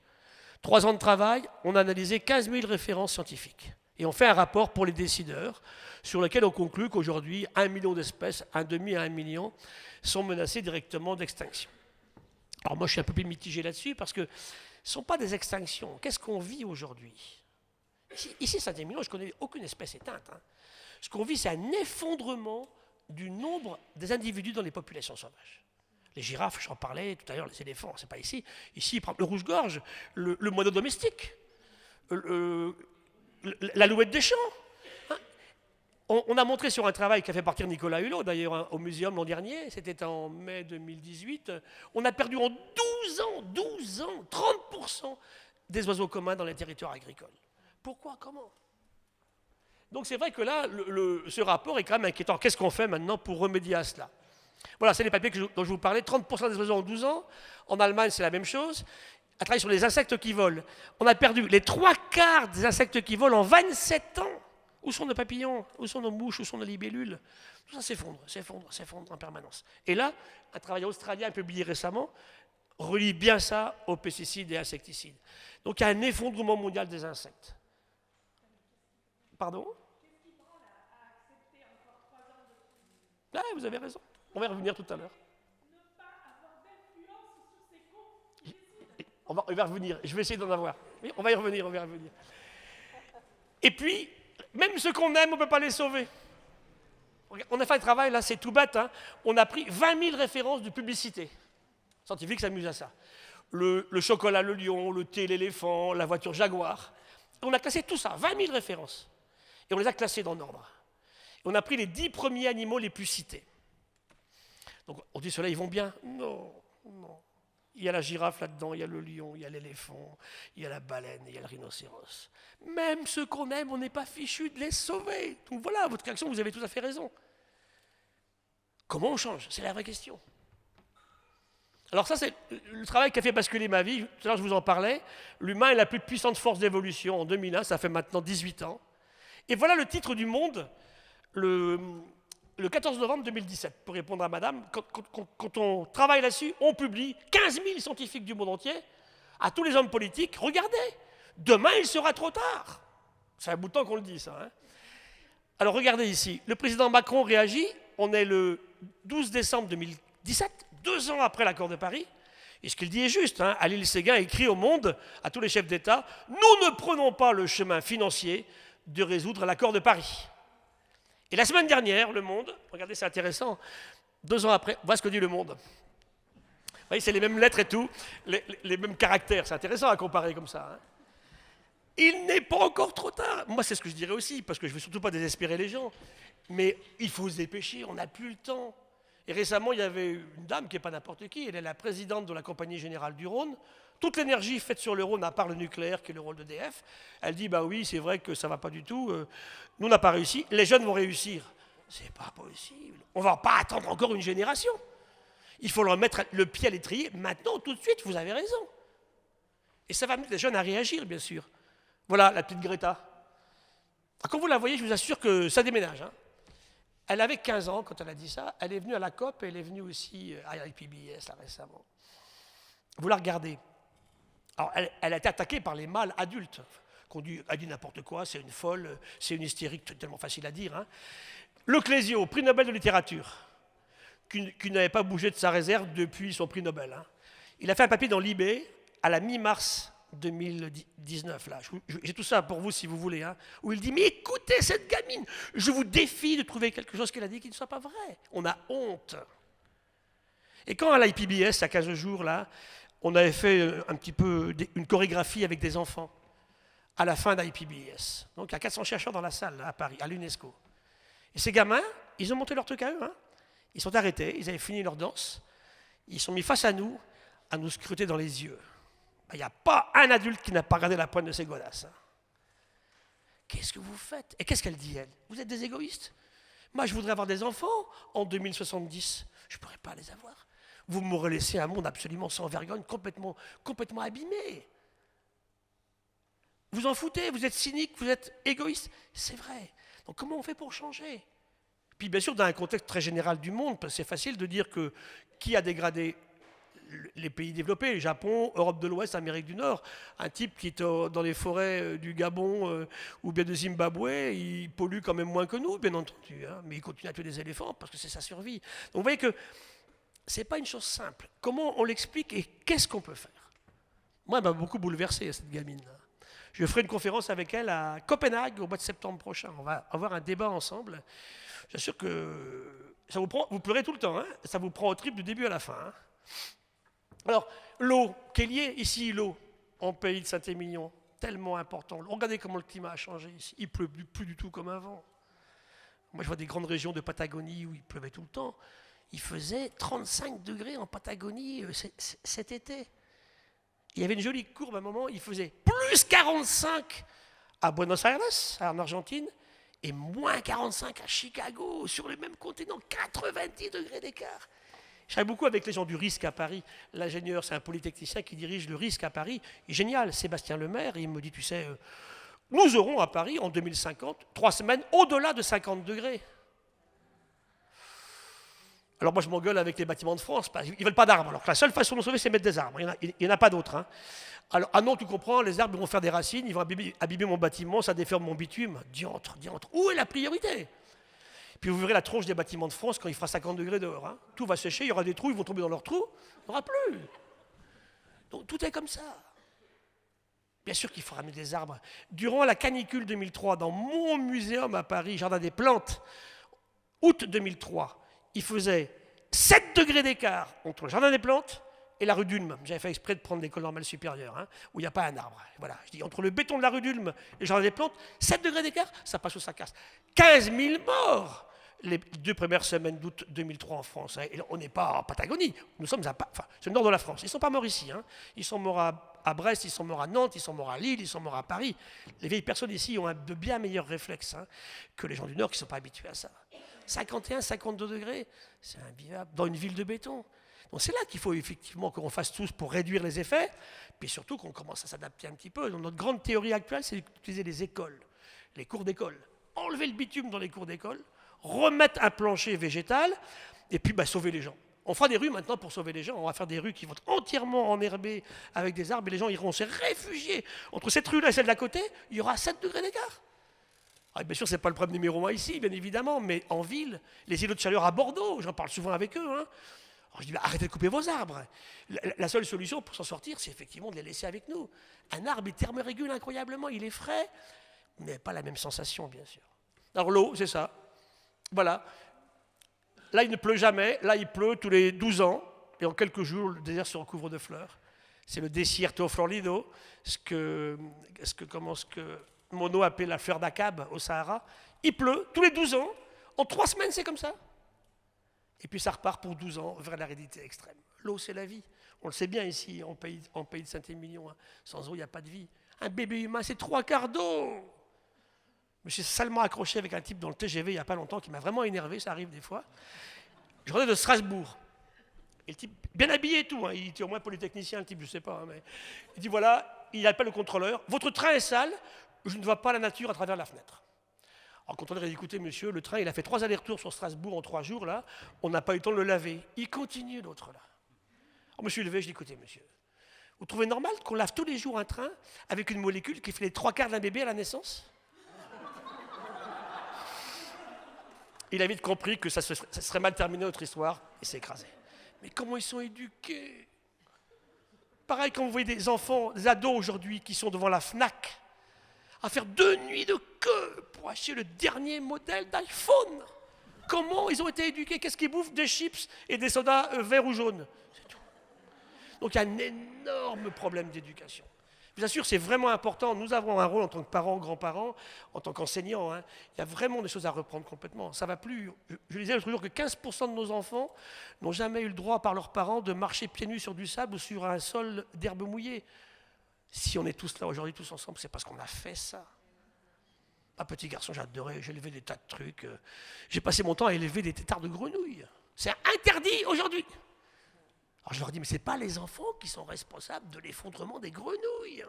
3 ans de travail, on a analysé 15 000 références scientifiques. Et on fait un rapport pour les décideurs sur lequel on conclut qu'aujourd'hui, 1 million d'espèces, 1,5 à 1 million, sont menacées directement d'extinction. Alors moi, je suis un peu plus mitigé là-dessus parce que ce ne sont pas des extinctions. Qu'est-ce qu'on vit aujourd'hui? Ici, Saint-Émilion, je ne connais aucune espèce éteinte. Hein. Ce qu'on vit, c'est un effondrement du nombre des individus dans les populations sauvages. Les girafes, j'en parlais tout à l'heure, les éléphants, c'est pas ici. Ici, le rouge-gorge, le moineau domestique, l'alouette des champs. Hein. On a montré sur un travail qu'a fait partir Nicolas Hulot, d'ailleurs hein, au muséum l'an dernier, c'était en mai 2018, on a perdu en 12 ans, 30% des oiseaux communs dans les territoires agricoles. Pourquoi? Comment? Donc c'est vrai que là, ce rapport est quand même inquiétant. Qu'est-ce qu'on fait maintenant pour remédier à cela? Voilà, c'est les papiers dont je vous parlais, 30% des oiseaux en 12 ans. En Allemagne, c'est la même chose. À travailler sur les insectes qui volent. On a perdu les 3/4 des insectes qui volent en 27 ans. Où sont nos papillons? Où sont nos mouches? Où sont nos libellules? Tout ça s'effondre en permanence. Et là, un travail australien publié récemment relie bien ça aux pesticides et insecticides. Donc il y a un effondrement mondial des insectes. Pardon? Ah, vous avez raison. On va y revenir tout à l'heure. On va y revenir. Je vais essayer d'en avoir. Oui, on va y revenir. Et puis, même ceux qu'on aime, on ne peut pas les sauver. On a fait un travail, là, c'est tout bête. Hein. On a pris 20 000 références de publicité. Les scientifiques s'amusent à ça. Le chocolat, le lion, le thé, l'éléphant, la voiture Jaguar. On a classé tout ça, 20 000 références. Et on les a classées dans l'ordre. On a pris les 10 premiers animaux les plus cités. Donc on dit, ceux-là, ils vont bien? Non. Il y a la girafe là-dedans, il y a le lion, il y a l'éléphant, il y a la baleine, il y a le rhinocéros. Même ceux qu'on aime, on n'est pas fichu de les sauver. Donc voilà, votre réaction, vous avez tout à fait raison. Comment on change? C'est la vraie question. Alors ça, c'est le travail qui a fait basculer ma vie. Tout à l'heure, je vous en parlais. L'humain est la plus puissante force d'évolution en 2001, ça fait maintenant 18 ans. Et voilà le titre du Monde, le 14 novembre 2017, pour répondre à madame. Quand on travaille là-dessus, on publie 15 000 scientifiques du monde entier, à tous les hommes politiques. Regardez, demain, il sera trop tard. C'est un bout de temps qu'on le dit, ça. Hein. Alors, regardez ici. Le président Macron réagit. On est le 12 décembre 2017, 2 ans après l'accord de Paris. Et ce qu'il dit est juste. Hein. Alil Séguin écrit au Monde, à tous les chefs d'État, « Nous ne prenons pas le chemin financier de résoudre l'accord de Paris. » Et la semaine dernière, Le Monde, regardez, c'est intéressant, 2 ans après, voilà ce que dit Le Monde. Vous voyez, c'est les mêmes lettres et tout, les mêmes caractères, c'est intéressant à comparer comme ça. Hein. Il n'est pas encore trop tard. Moi, c'est ce que je dirais aussi, parce que je ne veux surtout pas désespérer les gens. Mais il faut se dépêcher, on n'a plus le temps. Et récemment, il y avait une dame qui n'est pas n'importe qui, elle est la présidente de la Compagnie Générale du Rhône. Toute l'énergie faite sur le Rhône, à part le nucléaire, qui est le rôle d'EDF, elle dit, bah oui, c'est vrai que ça ne va pas du tout. Nous, on n'a pas réussi. Les jeunes vont réussir. C'est pas possible. On ne va pas attendre encore une génération. Il faut leur mettre le pied à l'étrier maintenant, tout de suite, vous avez raison. Et ça va amener les jeunes à réagir, bien sûr. Voilà la petite Greta. Alors, quand vous la voyez, je vous assure que ça déménage. Hein. Elle avait 15 ans quand elle a dit ça. Elle est venue à la COP et elle est venue aussi à IPBS là, récemment. Vous la regardez. Alors, elle a été attaquée par les mâles adultes. Elle dit n'importe quoi, c'est une folle, c'est une hystérique, tellement facile à dire. Hein. Le Clésio, prix Nobel de littérature, qui n'avait pas bougé de sa réserve depuis son prix Nobel. Hein. Il a fait un papier dans l'IB à la mi-mars 2019. Là. J'ai tout ça pour vous si vous voulez. Hein, où il dit, mais écoutez cette gamine, je vous défie de trouver quelque chose qu'elle a dit qui ne soit pas vrai. On a honte. Et quand à l'IPBS, il y a 15 jours, là, on avait fait un petit peu une chorégraphie avec des enfants à la fin d'IPBS. Donc il y a 400 chercheurs dans la salle, là, à Paris, à l'UNESCO. Et ces gamins, ils ont monté leur truc à eux. Hein. Ils sont arrêtés, ils avaient fini leur danse. Ils sont mis face à nous scruter dans les yeux. Il n'y a pas un adulte qui n'a pas regardé la pointe de ses godasses. Hein. Qu'est-ce que vous faites? Et qu'est-ce qu'elle dit, elle? Vous êtes des égoïstes? Moi, je voudrais avoir des enfants en 2070. Je ne pourrais pas les avoir. Vous m'aurez laissé un monde absolument sans vergogne, complètement abîmé. Vous en foutez, vous êtes cynique, vous êtes égoïste. C'est vrai. Donc comment on fait pour changer? Puis bien sûr, dans un contexte très général du monde, parce que c'est facile de dire que qui a dégradé les pays développés, le Japon, Europe de l'Ouest, Amérique du Nord. Un type qui est dans les forêts du Gabon ou bien de Zimbabwe, il pollue quand même moins que nous, bien entendu. Hein, mais il continue à tuer des éléphants parce que c'est sa survie. Donc vous voyez que ce n'est pas une chose simple. Comment on l'explique et qu'est-ce qu'on peut faire? Moi, elle m'a beaucoup bouleversé, cette gamine. Je ferai une conférence avec elle à Copenhague au mois de septembre prochain. On va avoir un débat ensemble. J'assure que ça vous pleurez tout le temps. Hein, ça vous prend au trip du début à la fin. Hein. Alors, l'eau, qui est liée ici, l'eau, en pays de Saint-Émilion, tellement important. Regardez comment le climat a changé ici. Il ne pleut plus du tout comme avant. Moi, je vois des grandes régions de Patagonie où il pleuvait tout le temps. Il faisait 35 degrés en Patagonie cet été. Il y avait une jolie courbe à un moment, il faisait plus 45 à Buenos Aires, en Argentine, et moins 45 à Chicago, sur le même continent, 90 degrés d'écart. Je travaille beaucoup avec les gens du risque à Paris. L'ingénieur, c'est un polytechnicien qui dirige le risque à Paris. Il est génial, Sébastien Lemaire, il me dit, tu sais, nous aurons à Paris, en 2050, 3 semaines au-delà de 50 degrés. Alors moi, je m'engueule avec les bâtiments de France, parce qu'ils ne veulent pas d'arbres. Alors que la seule façon de sauver, c'est mettre des arbres. Il n'y en a pas d'autres. Hein. Alors, ah non, tu comprends, les arbres vont faire des racines, ils vont abîmer mon bâtiment, ça déforme mon bitume. Diantre. Où est la priorité? Puis vous verrez la tronche des bâtiments de France quand il fera 50 degrés dehors. Hein. Tout va sécher, il y aura des trous, ils vont tomber dans leurs trous, il n'y aura plus. Donc tout est comme ça. Bien sûr qu'il faut ramener des arbres. Durant la canicule 2003, dans mon muséum à Paris, Jardin des Plantes, août 2003, il faisait 7 degrés d'écart entre le Jardin des Plantes et la rue d'Ulm. J'avais fait exprès de prendre l'école normale supérieure, hein, où il n'y a pas un arbre. Voilà, je dis, entre le béton de la rue d'Ulm et le Jardin des Plantes, 7 degrés d'écart, ça passe ou ça casse. 15 000 morts. les 2 premières semaines d'août 2003 en France. Hein. Et on n'est pas en Patagonie, nous sommes c'est le nord de la France. Ils ne sont pas morts ici. Hein. Ils sont morts à Brest, ils sont morts à Nantes, ils sont morts à Lille, ils sont morts à Paris. Les vieilles personnes ici ont de bien meilleurs réflexes hein, que les gens du Nord qui ne sont pas habitués à ça. 51, 52 degrés, c'est invivable dans une ville de béton. Donc c'est là qu'il faut effectivement qu'on fasse tous pour réduire les effets, puis surtout qu'on commence à s'adapter un petit peu. Donc notre grande théorie actuelle, c'est d'utiliser les écoles, les cours d'école. Enlever le bitume dans les cours d'école, remettre un plancher végétal, et puis sauver les gens. On fera des rues maintenant pour sauver les gens. On va faire des rues qui vont être entièrement enherbées avec des arbres, et les gens iront se réfugier. Entre cette rue-là et celle d'à côté, il y aura 7 degrés d'écart. Ah, bien sûr, ce n'est pas le problème numéro 1 ici, bien évidemment, mais en ville, les îlots de chaleur à Bordeaux, j'en parle souvent avec eux. Hein. Alors je dis, arrêtez de couper vos arbres. La seule solution pour s'en sortir, c'est effectivement de les laisser avec nous. Un arbre, il thermorégule incroyablement, il est frais, mais pas la même sensation, bien sûr. Alors l'eau, c'est ça. Voilà. Là, il ne pleut jamais. Là, il pleut tous les 12 ans. Et en quelques jours, le désert se recouvre de fleurs. C'est le desierto florido, ce que Monod appelait la fleur d'Akab au Sahara. Il pleut tous les 12 ans. En 3 semaines, c'est comme ça. Et puis ça repart pour 12 ans vers l'aridité extrême. L'eau, c'est la vie. On le sait bien ici, en pays de Saint-Émilion. Hein. Sans eau, il n'y a pas de vie. Un bébé humain, c'est 3 quarts d'eau. Je me suis salement accroché avec un type dans le TGV il n'y a pas longtemps qui m'a vraiment énervé, ça arrive des fois. Je revenais de Strasbourg. Et le type, bien habillé et tout, hein, il était au moins polytechnicien, le type, je ne sais pas. Hein, mais il dit voilà, il appelle le contrôleur, votre train est sale, je ne vois pas la nature à travers la fenêtre. Alors le contrôleur dit écoutez monsieur, le train il a fait 3 allers-retours sur Strasbourg en 3 jours, là, on n'a pas eu le temps de le laver. Il continue l'autre là. Alors je me suis levé, je dis écoutez monsieur, vous trouvez normal qu'on lave tous les jours un train avec une molécule qui fait les 3 quarts d'un bébé à la naissance? Il a vite compris que ça serait mal terminé notre histoire et s'est écrasé. Mais comment ils sont éduqués? Pareil quand vous voyez des enfants, des ados aujourd'hui qui sont devant la FNAC à faire 2 nuits de queue pour acheter le dernier modèle d'iPhone. Comment ils ont été éduqués? Qu'est-ce qu'ils bouffent? Des chips et des sodas verts ou jaunes. C'est tout. Donc il y a un énorme problème d'éducation. Je vous assure, c'est vraiment important. Nous avons un rôle en tant que parents, grands-parents, en tant qu'enseignants. Hein. Il y a vraiment des choses à reprendre complètement. Ça ne va plus. Je disais l'autre jour que 15% de nos enfants n'ont jamais eu le droit par leurs parents de marcher pieds nus sur du sable ou sur un sol d'herbe mouillée. Si on est tous là aujourd'hui, tous ensemble, c'est parce qu'on a fait ça. Un petit garçon, j'adorais, j'ai élevé des tas de trucs. J'ai passé mon temps à élever des têtards de grenouilles. C'est interdit aujourd'hui. Alors je leur dis, mais ce n'est pas les enfants qui sont responsables de l'effondrement des grenouilles.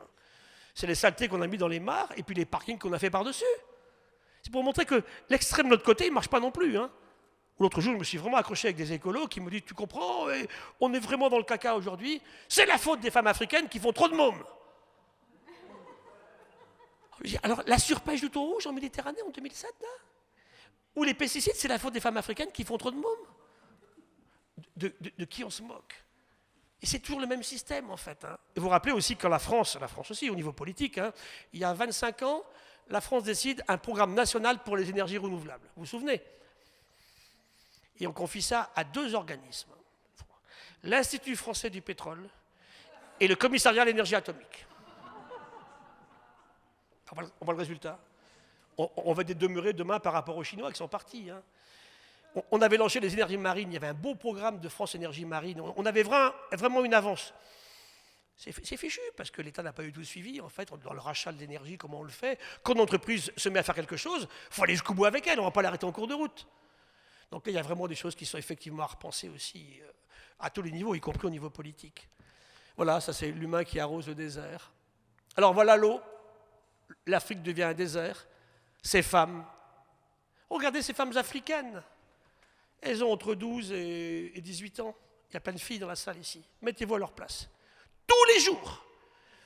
C'est les saletés qu'on a mis dans les mares et puis les parkings qu'on a fait par-dessus. C'est pour montrer que l'extrême de notre côté, il ne marche pas non plus. Hein. L'autre jour, je me suis vraiment accroché avec des écolos qui me disent, tu comprends, on est vraiment dans le caca aujourd'hui. C'est la faute des femmes africaines qui font trop de mômes. Alors la surpêche du thon rouge en Méditerranée en 2007, là, ou les pesticides, c'est la faute des femmes africaines qui font trop de mômes. De qui on se moque? Et c'est toujours le même système, en fait. Hein. Et vous vous rappelez aussi que la France aussi, au niveau politique, hein, il y a 25 ans, la France décide un programme national pour les énergies renouvelables. Vous vous souvenez? Et on confie ça à 2 organismes. L'Institut français du pétrole et le Commissariat à l'énergie atomique. On voit le résultat. On va demeurer demain par rapport aux Chinois qui sont partis. Hein. On avait lancé les énergies marines, il y avait un beau programme de France Énergie Marine, on avait vraiment une avance. C'est fichu, parce que l'État n'a pas eu tout suivi, en fait, dans le rachat de l'énergie, comment on le fait. Quand une entreprise se met à faire quelque chose, il faut aller jusqu'au bout avec elle, on ne va pas l'arrêter en cours de route. Donc là, il y a vraiment des choses qui sont effectivement à repenser aussi, à tous les niveaux, y compris au niveau politique. Voilà, ça c'est l'humain qui arrose le désert. Alors voilà l'eau, l'Afrique devient un désert, ces femmes. Regardez ces femmes africaines. Elles ont entre 12 et 18 ans. Il y a plein de filles dans la salle ici. Mettez-vous à leur place. Tous les jours,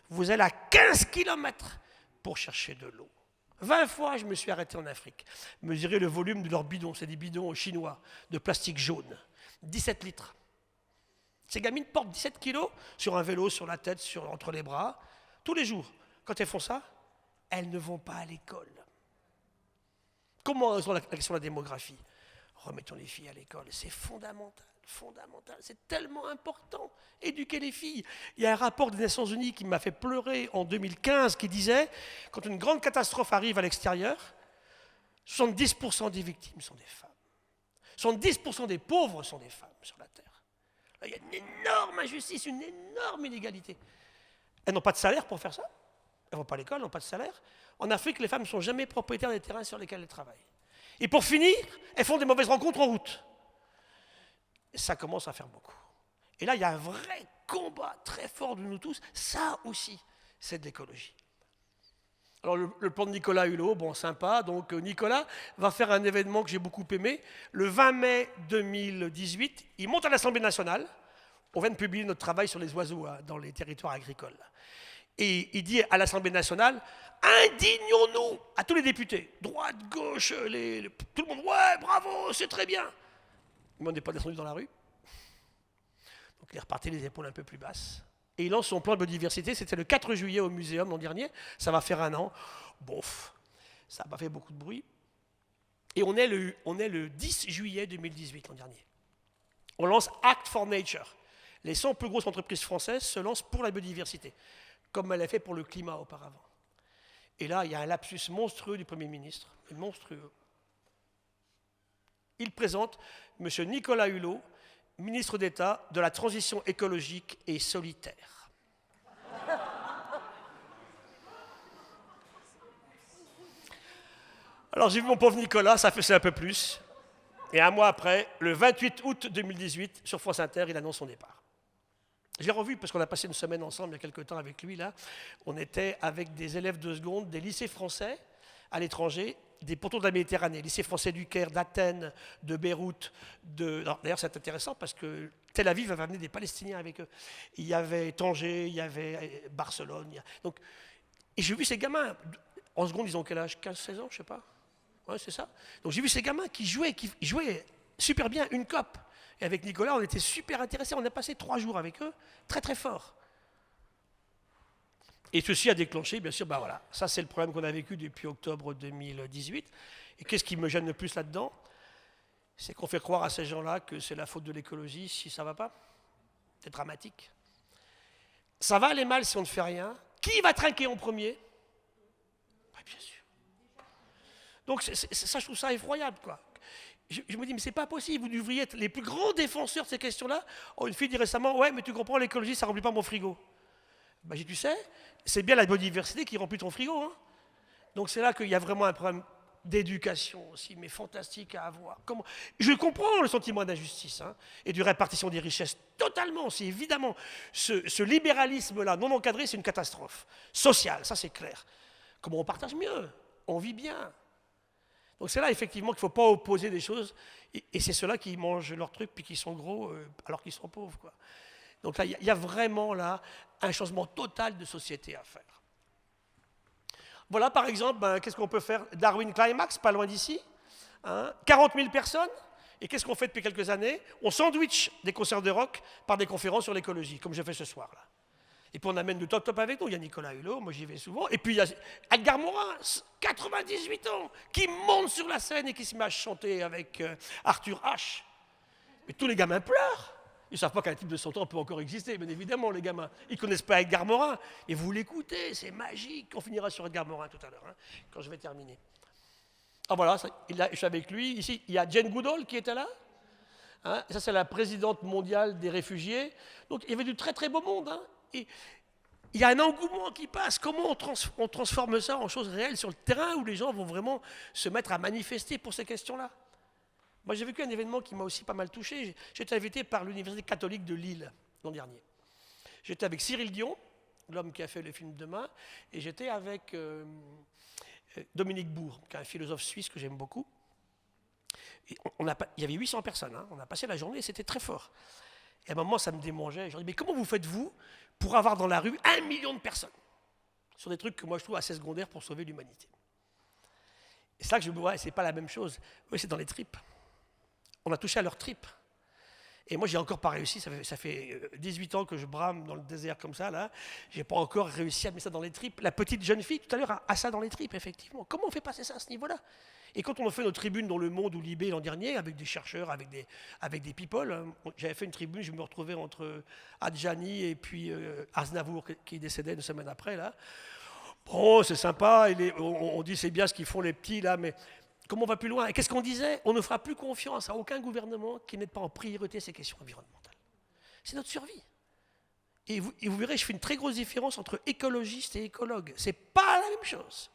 vous allez à 15 km pour chercher de l'eau. 20 fois, je me suis arrêté en Afrique. Mesurer le volume de leurs bidons. C'est des bidons chinois de plastique jaune. 17 litres. Ces gamines portent 17 kilos sur un vélo, sur la tête, entre les bras. Tous les jours. Quand elles font ça, elles ne vont pas à l'école. Comment résoudre la question de la démographie? Remettons les filles à l'école, c'est fondamental, c'est tellement important, éduquer les filles. Il y a un rapport des Nations Unies qui m'a fait pleurer en 2015 qui disait, quand une grande catastrophe arrive à l'extérieur, 70% des victimes sont des femmes. 70% des pauvres sont des femmes sur la Terre. Là, il y a une énorme injustice, une énorme inégalité. Elles n'ont pas de salaire pour faire ça. Elles ne vont pas à l'école, elles n'ont pas de salaire. En Afrique, les femmes ne sont jamais propriétaires des terrains sur lesquels elles travaillent. Et pour finir, elles font des mauvaises rencontres en route. Et ça commence à faire beaucoup. Et là, il y a un vrai combat très fort de nous tous. Ça aussi, c'est de l'écologie. Alors, le plan de Nicolas Hulot, bon, sympa. Donc, Nicolas va faire un événement que j'ai beaucoup aimé. Le 20 mai 2018, il monte à l'Assemblée nationale. On vient de publier notre travail sur les oiseaux dans les territoires agricoles. Et il dit à l'Assemblée nationale, indignons-nous à tous les députés, droite, gauche, tout le monde, ouais, bravo, c'est très bien. Mais on n'est pas descendu dans la rue. Donc il est reparti les épaules un peu plus basses. Et il lance son plan de biodiversité, c'était le 4 juillet au Muséum l'an dernier, ça va faire 1 an. Bof, ça n'a pas fait beaucoup de bruit. Et on est le 10 juillet 2018 l'an dernier. On lance Act for Nature. Les 100 plus grosses entreprises françaises se lancent pour la biodiversité, comme elle l'a fait pour le climat auparavant. Et là, il y a un lapsus monstrueux du Premier ministre, monstrueux. Il présente M. Nicolas Hulot, ministre d'État de la Transition écologique et solitaire. Alors j'ai vu mon pauvre Nicolas, ça faisait un peu plus. Et 1 mois après, le 28 août 2018, sur France Inter, il annonce son départ. Je l'ai revu parce qu'on a passé une semaine ensemble il y a quelques temps avec lui. Là. On était avec des élèves de seconde, des lycées français à l'étranger, des pourtours de la Méditerranée, lycées français du Caire, d'Athènes, de Beyrouth. D'ailleurs, c'est intéressant parce que Tel Aviv avait amené des Palestiniens avec eux. Il y avait Tanger, il y avait Barcelone. Donc, et j'ai vu ces gamins, en seconde, ils ont quel âge? 15-16 ans, je ne sais pas. Ouais, c'est ça. Donc j'ai vu ces gamins qui jouaient super bien une COP. Et avec Nicolas, on était super intéressés. On a passé 3 jours avec eux, très très fort. Et ceci a déclenché, bien sûr, voilà, ça c'est le problème qu'on a vécu depuis octobre 2018. Et qu'est-ce qui me gêne le plus là-dedans? C'est qu'on fait croire à ces gens-là que c'est la faute de l'écologie si ça ne va pas. C'est dramatique. Ça va aller mal si on ne fait rien. Qui va trinquer en premier? Oui, bien sûr. Donc ça, je trouve ça effroyable, quoi. Je me dis, mais c'est pas possible, vous devriez être les plus grands défenseurs de ces questions-là. Oh, une fille dit récemment, ouais, mais tu comprends, l'écologie, ça ne remplit pas mon frigo. Ben, tu sais, c'est bien la biodiversité qui remplit ton frigo. Hein. Donc c'est là qu'il y a vraiment un problème d'éducation aussi, mais fantastique à avoir. Je comprends le sentiment d'injustice et de répartition des richesses, totalement. C'est évidemment, ce libéralisme-là, non encadré, c'est une catastrophe sociale, ça c'est clair. Comment on partage mieux? On vit bien. Donc c'est là effectivement qu'il ne faut pas opposer des choses, et c'est ceux-là qui mangent leurs trucs puis qui sont gros alors qu'ils sont pauvres, quoi. Donc là, il y a vraiment là un changement total de société à faire. Voilà par exemple, qu'est-ce qu'on peut faire? Darwin Climax, pas loin d'ici, 40 000 personnes, et qu'est-ce qu'on fait depuis quelques années? On sandwich des concerts de rock par des conférences sur l'écologie, comme je fais ce soir là. Et puis on amène du top avec nous. Il y a Nicolas Hulot, moi j'y vais souvent. Et puis il y a Edgar Morin, 98 ans, qui monte sur la scène et qui se met à chanter avec Arthur H. Mais tous les gamins pleurent. Ils ne savent pas qu'un type de 100 ans peut encore exister, bien évidemment, les gamins. Ils ne connaissent pas Edgar Morin. Et vous l'écoutez, c'est magique. On finira sur Edgar Morin tout à l'heure, quand je vais terminer. Ah voilà, je suis avec lui. Ici, il y a Jane Goodall qui était là. Ça, c'est la présidente mondiale des réfugiés. Donc il y avait du très très beau monde. Et il y a un engouement qui passe. Comment on transforme ça en choses réelles sur le terrain où les gens vont vraiment se mettre à manifester pour ces questions-là? Moi, j'ai vécu un événement qui m'a aussi pas mal touché. J'ai été invité par l'Université catholique de Lille l'an dernier. J'étais avec Cyril Dion, l'homme qui a fait le film Demain, et j'étais avec Dominique Bourg, qui est un philosophe suisse que j'aime beaucoup. Et il y avait 800 personnes. On a passé la journée et c'était très fort. Et à un moment, ça me démangeait. Je me dis, mais comment vous faites-vous pour avoir dans la rue 1 million de personnes sur des trucs que moi je trouve assez secondaires pour sauver l'humanité? Et c'est là que je me dis, ouais, c'est pas la même chose. Oui, c'est dans les tripes. On a touché à leurs tripes. Et moi, j'ai encore pas réussi. Ça fait 18 ans que je brame dans le désert comme ça, là. J'ai pas encore réussi à mettre ça dans les tripes. La petite jeune fille, tout à l'heure, a ça dans les tripes, effectivement. Comment on fait passer ça à ce niveau-là? Et quand on a fait nos tribunes dans Le Monde ou Libé l'an dernier, avec des chercheurs, avec des people, j'avais fait une tribune, je me retrouvais entre Adjani et puis Aznavour, qui décédait une semaine après, là. Bon, c'est sympa, on dit c'est bien ce qu'ils font les petits, là, mais Comment on va plus loin? Et qu'est-ce qu'on disait? On ne fera plus confiance à aucun gouvernement qui n'ait pas en priorité ces questions environnementales. C'est notre survie. Et vous verrez, je fais une très grosse différence entre écologiste et écologue. Ce n'est pas la même chose.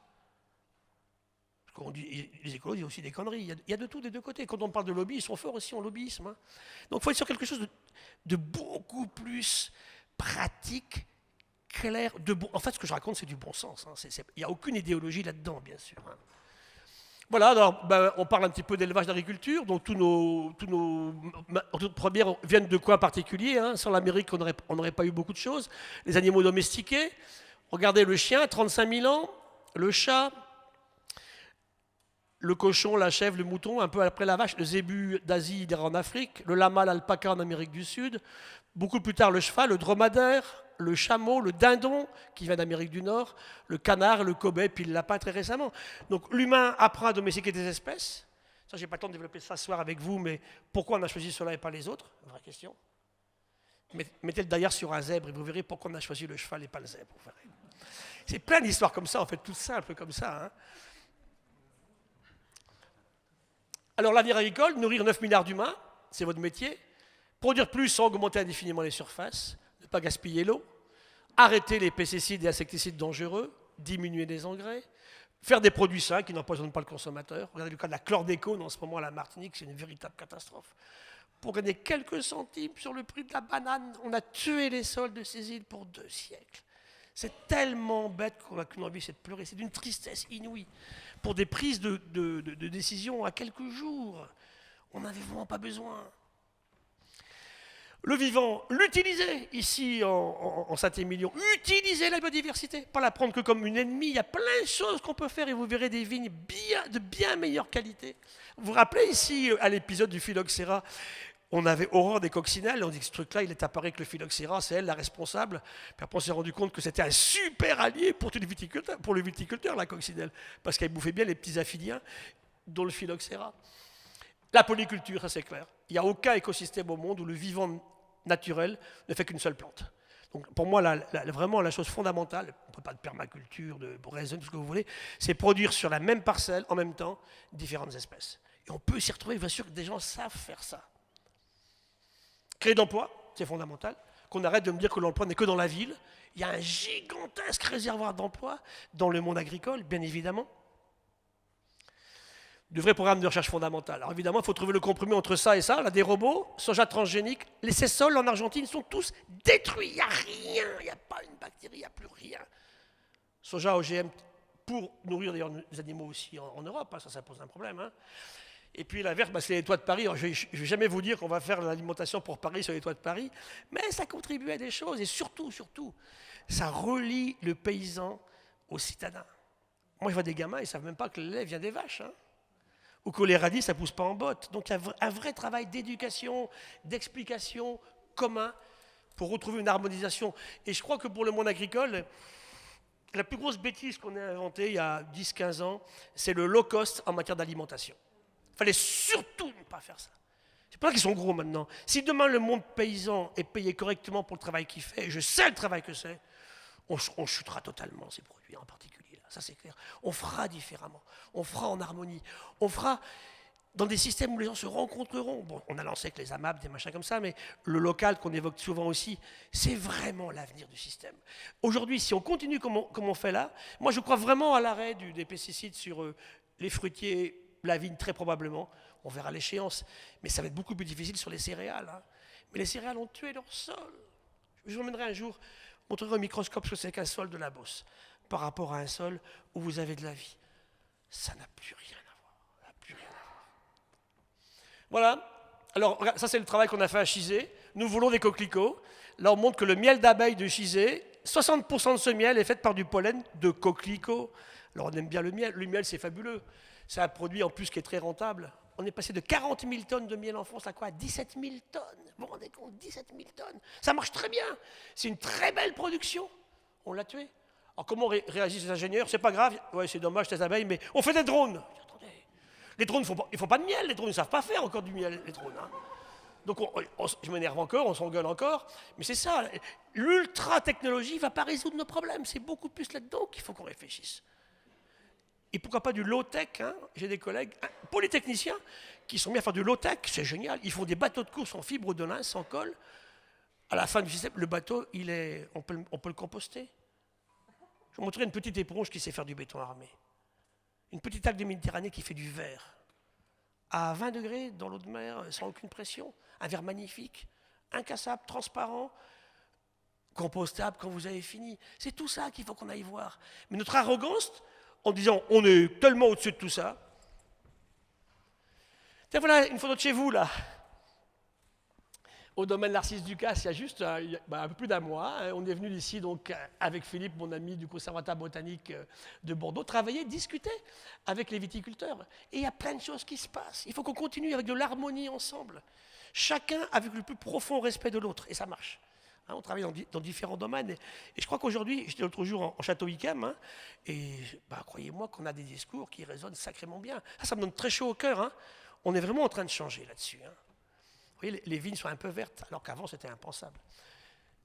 Les écolos disent aussi des conneries. Il y a de tout des deux côtés. Quand on parle de lobby, ils sont forts aussi en lobbyisme. Hein. Donc il faut être sur quelque chose de beaucoup plus pratique, clair, de bon. En fait, ce que je raconte, c'est du bon sens. Hein. Il n'y a aucune idéologie là-dedans, bien sûr. Hein. Voilà, alors, on parle un petit peu d'élevage d'agriculture. Donc tous nos premières viennent de quoi en particulier, hein. Sans l'Amérique, on n'aurait pas eu beaucoup de choses. Les animaux domestiqués. Regardez le chien, 35 000 ans. Le chat, le cochon, la chèvre, le mouton, un peu après la vache. Le zébu d'Asie en Afrique. Le lama, l'alpaca en Amérique du Sud. Beaucoup plus tard, le cheval, le dromadaire, le chameau, le dindon, qui vient d'Amérique du Nord, le canard, le cobaye, puis le lapin très récemment. Donc l'humain apprend à domestiquer des espèces. Ça, je n'ai pas le temps de développer ça ce soir avec vous, mais pourquoi on a choisi cela et pas les autres? Vraie question. Mettez-le d'ailleurs sur un zèbre et vous verrez pourquoi on a choisi le cheval et pas le zèbre. C'est plein d'histoires comme ça, en fait, toutes simples comme ça. Hein. Alors l'avenir agricole, nourrir 9 milliards d'humains, c'est votre métier. Produire plus sans augmenter indéfiniment les surfaces, ne pas gaspiller l'eau, arrêter les pesticides et insecticides dangereux, diminuer les engrais, faire des produits sains qui n'empoisonnent pas le consommateur. Regardez le cas de la chlordécone en ce moment à la Martinique, c'est une véritable catastrophe. Pour gagner quelques centimes sur le prix de la banane, on a tué les sols de ces îles pour 2 siècles. C'est tellement bête qu'on n'a qu'une envie, c'est de pleurer. C'est d'une tristesse inouïe. Pour des prises de décision à quelques jours, on n'avait vraiment pas besoin. Le vivant, l'utiliser ici en Saint-Émilion, utiliser la biodiversité, pas la prendre que comme une ennemie. Il y a plein de choses qu'on peut faire et vous verrez des vignes de bien meilleure qualité. Vous vous rappelez ici, à l'épisode du phylloxéra, on avait horreur des coccinelles, on dit que ce truc-là, il est apparu que le phylloxéra, c'est elle la responsable. Puis après, on s'est rendu compte que c'était un super allié pour le viticulteur, la coccinelle, parce qu'elle bouffait bien les petits aphidiens, dont le phylloxéra. La polyculture, ça c'est clair. Il n'y a aucun écosystème au monde où le vivant naturel ne fait qu'une seule plante. Donc pour moi, vraiment la chose fondamentale, on ne peut pas de permaculture, de raisin, tout ce que vous voulez, c'est produire sur la même parcelle, en même temps, différentes espèces. Et on peut s'y retrouver, bien sûr que des gens savent faire ça. Créer d'emplois, c'est fondamental. Qu'on arrête de me dire que l'emploi n'est que dans la ville. Il y a un gigantesque réservoir d'emplois dans le monde agricole, bien évidemment. De vrais programmes de recherche fondamentale. Alors évidemment, il faut trouver le compromis entre ça et ça. Là, des robots, soja transgénique. Les sols en Argentine sont tous détruits. Il n'y a rien. Il n'y a pas une bactérie, il n'y a plus rien. Soja OGM pour nourrir d'ailleurs les animaux aussi en Europe. Hein, ça pose un problème. Hein. Et puis la verte, c'est les toits de Paris. Alors, je ne vais jamais vous dire qu'on va faire l'alimentation pour Paris sur les toits de Paris, mais ça contribue à des choses. Et surtout, ça relie le paysan au citadin. Moi, je vois des gamins, ils ne savent même pas que le lait vient des vaches. Hein. Ou que les radis, ça ne pousse pas en botte. Donc il y a un vrai travail d'éducation, d'explication commun pour retrouver une harmonisation. Et je crois que pour le monde agricole, la plus grosse bêtise qu'on ait inventée il y a 10-15 ans, c'est le low cost en matière d'alimentation. Il fallait surtout ne pas faire ça. C'est pour ça qu'ils sont gros maintenant. Si demain le monde paysan est payé correctement pour le travail qu'il fait, et je sais le travail que c'est, on chutera totalement ces produits en particulier. Ça c'est clair. On fera différemment, on fera en harmonie, on fera dans des systèmes où les gens se rencontreront. Bon, on a lancé avec les AMAP, des machins comme ça, mais le local qu'on évoque souvent aussi, c'est vraiment l'avenir du système. Aujourd'hui, si on continue comme on fait là, moi je crois vraiment à l'arrêt des pesticides sur les fruitiers, la vigne très probablement, on verra l'échéance, mais ça va être beaucoup plus difficile sur les céréales. Hein. Mais les céréales ont tué leur sol. Je vous emmènerai un jour, montrerai au microscope ce que c'est qu'un sol de la Beauce par rapport à un sol où vous avez de la vie. Ça n'a plus rien à voir. Ça n'a plus rien à voir. Voilà. Alors, ça, c'est le travail qu'on a fait à Chizé. Nous voulons des coquelicots. Là, on montre que le miel d'abeille de Chizé, 60% de ce miel est fait par du pollen de coquelicots. Alors, on aime bien le miel. Le miel, c'est fabuleux. C'est un produit, en plus, qui est très rentable. On est passé de 40 000 tonnes de miel en France à quoi? À 17 000 tonnes. Vous vous rendez compte? 17 000 tonnes. Ça marche très bien. C'est une très belle production. On l'a tué. Alors comment réagissent les ingénieurs? C'est pas grave, ouais, c'est dommage les abeilles, mais on fait des drones. Attendez, les drones, ils font pas de miel, les drones ne savent pas faire encore du miel, les drones. Hein. Donc je m'énerve encore, on s'engueule encore, mais c'est ça, l'ultra-technologie ne va pas résoudre nos problèmes, c'est beaucoup plus là-dedans qu'il faut qu'on réfléchisse. Et pourquoi pas du low-tech, hein? J'ai des collègues polytechniciens qui sont mis à faire du low-tech, c'est génial. Ils font des bateaux de course en fibre de lin, sans colle. À la fin du système, le bateau, on peut le composter. Je vous montrerai une petite éponge qui sait faire du béton armé. Une petite algue de Méditerranée qui fait du verre. À 20 degrés, dans l'eau de mer, sans aucune pression. Un verre magnifique, incassable, transparent, compostable quand vous avez fini. C'est tout ça qu'il faut qu'on aille voir. Mais notre arrogance, en disant on est tellement au-dessus de tout ça. Tiens, voilà une photo de chez vous, là. Au domaine Narcisse Ducasse, il y a juste un peu plus d'un mois. On est venu ici donc, avec Philippe, mon ami du Conservatoire botanique de Bordeaux, travailler, discuter avec les viticulteurs. Et il y a plein de choses qui se passent. Il faut qu'on continue avec de l'harmonie ensemble. Chacun avec le plus profond respect de l'autre. Et ça marche. Hein, on travaille dans différents domaines. Et je crois qu'aujourd'hui, j'étais l'autre jour en Château-Yquem, hein, et croyez-moi qu'on a des discours qui résonnent sacrément bien. Ça me donne très chaud au cœur. Hein. On est vraiment en train de changer là-dessus. Hein. Vous voyez, les vignes sont un peu vertes, alors qu'avant, c'était impensable.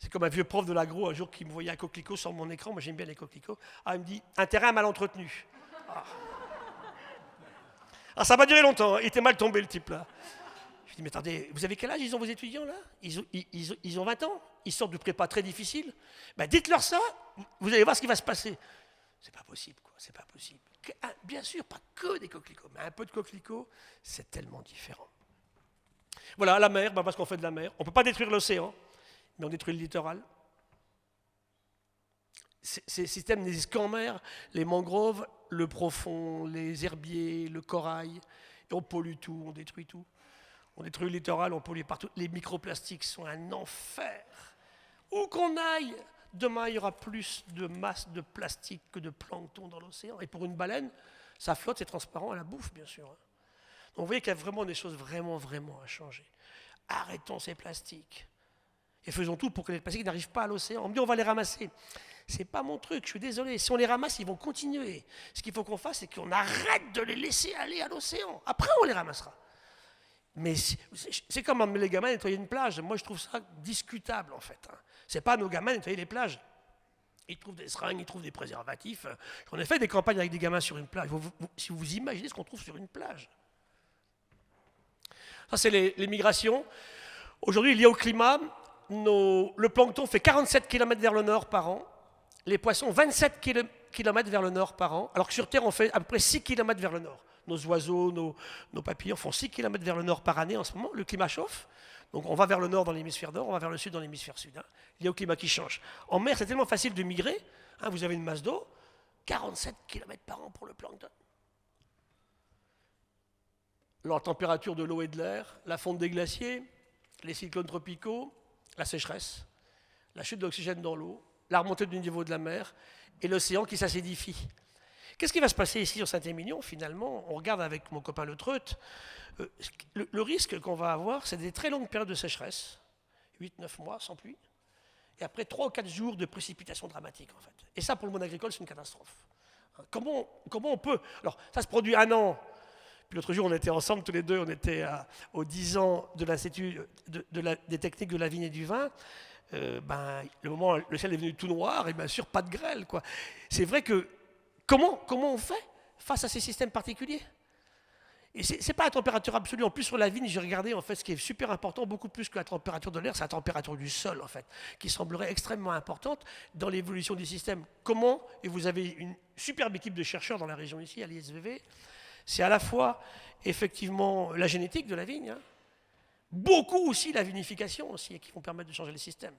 C'est comme un vieux prof de l'agro, un jour, qui me voyait un coquelicot sur mon écran. Moi, j'aime bien les coquelicots. Ah, il me dit, un terrain mal entretenu. Ah, ça va durer longtemps. Il était mal tombé, le type, là. Je dis, mais attendez, vous avez quel âge, ils ont vos étudiants, là ils ont 20 ans. Ils sortent de prépa très difficile. Ben, dites-leur ça, vous allez voir ce qui va se passer. C'est pas possible, quoi. C'est pas possible. Bien sûr, pas que des coquelicots, mais un peu de coquelicots, c'est tellement différent. Voilà, la mer, parce qu'on fait de la mer. On ne peut pas détruire l'océan, mais on détruit le littoral. Ces systèmes n'existent qu'en mer. Les mangroves, le profond, les herbiers, le corail. Et on pollue tout, on détruit tout. On détruit le littoral, on pollue partout. Les microplastiques sont un enfer. Où qu'on aille, demain, il y aura plus de masse de plastique que de plancton dans l'océan. Et pour une baleine, ça flotte, c'est transparent, elle la bouffe, bien sûr. Donc vous voyez qu'il y a vraiment des choses vraiment à changer. Arrêtons ces plastiques. Et faisons tout pour que les plastiques n'arrivent pas à l'océan. On me dit on va les ramasser. C'est pas mon truc, je suis désolé. Si on les ramasse, ils vont continuer. Ce qu'il faut qu'on fasse, c'est qu'on arrête de les laisser aller à l'océan. Après, on les ramassera. Mais c'est comme les gamins nettoyer une plage. Moi, je trouve ça discutable, en fait. C'est pas à nos gamins nettoyer les plages. Ils trouvent des seringues, ils trouvent des préservatifs. J'en ai fait des campagnes avec des gamins sur une plage. Si vous imaginez ce qu'on trouve sur une plage. Ça, c'est les migrations. Aujourd'hui, lié au climat, le plancton fait 47 km vers le nord par an. Les poissons, 27 km vers le nord par an. Alors que sur Terre, on fait à peu près 6 km vers le nord. Nos oiseaux, nos papillons font 6 km vers le nord par année en ce moment. Le climat chauffe. Donc on va vers le nord dans l'hémisphère nord, on va vers le sud dans l'hémisphère sud. Hein. Lié au climat qui change. En mer, c'est tellement facile de migrer. Hein, vous avez une masse d'eau. 47 km par an pour le plancton. La température de l'eau et de l'air, la fonte des glaciers, les cyclones tropicaux, la sécheresse, la chute d'oxygène dans l'eau, la remontée du niveau de la mer et l'océan qui s'acidifie. Qu'est-ce qui va se passer ici sur Saint-Émilion finalement? On regarde avec mon copain Le Treut. Le risque qu'on va avoir, c'est des très longues périodes de sécheresse, 8-9 mois sans pluie, et après 3 ou 4 jours de précipitations dramatiques en fait. Et ça, pour le monde agricole, c'est une catastrophe. Comment on peut... Alors, ça se produit un an. Puis l'autre jour, on était ensemble, tous les deux, on était aux 10 ans de l'Institut des techniques de la vigne et du vin. Le moment, le ciel est devenu tout noir, et bien sûr, pas de grêle, quoi. C'est vrai que, comment on fait face à ces systèmes particuliers? Et ce n'est pas la température absolue. En plus, sur la vigne, j'ai regardé, en fait, ce qui est super important, beaucoup plus que la température de l'air, c'est la température du sol, en fait, qui semblerait extrêmement importante dans l'évolution du système. Comment? Et vous avez une superbe équipe de chercheurs dans la région ici, à l'ISVV. C'est à la fois, effectivement, la génétique de la vigne, hein, beaucoup aussi la vinification aussi, qui vont permettre de changer le système.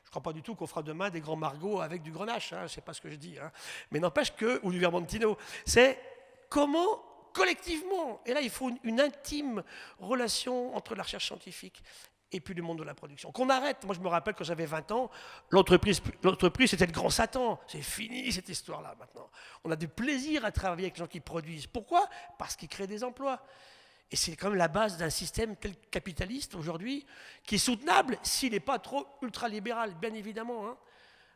Je ne crois pas du tout qu'on fera demain des grands margots avec du grenache, hein, je ne sais pas ce que je dis, hein, mais n'empêche que, ou du vermentino, c'est comment, collectivement, et là il faut une intime relation entre la recherche scientifique et puis le monde de la production. Qu'on arrête, moi je me rappelle quand j'avais 20 ans, l'entreprise c'était le grand Satan, c'est fini cette histoire-là maintenant. On a du plaisir à travailler avec les gens qui produisent. Pourquoi? Parce qu'ils créent des emplois. Et c'est quand même la base d'un système tel capitaliste aujourd'hui, qui est soutenable s'il n'est pas trop ultralibéral, bien évidemment. Hein.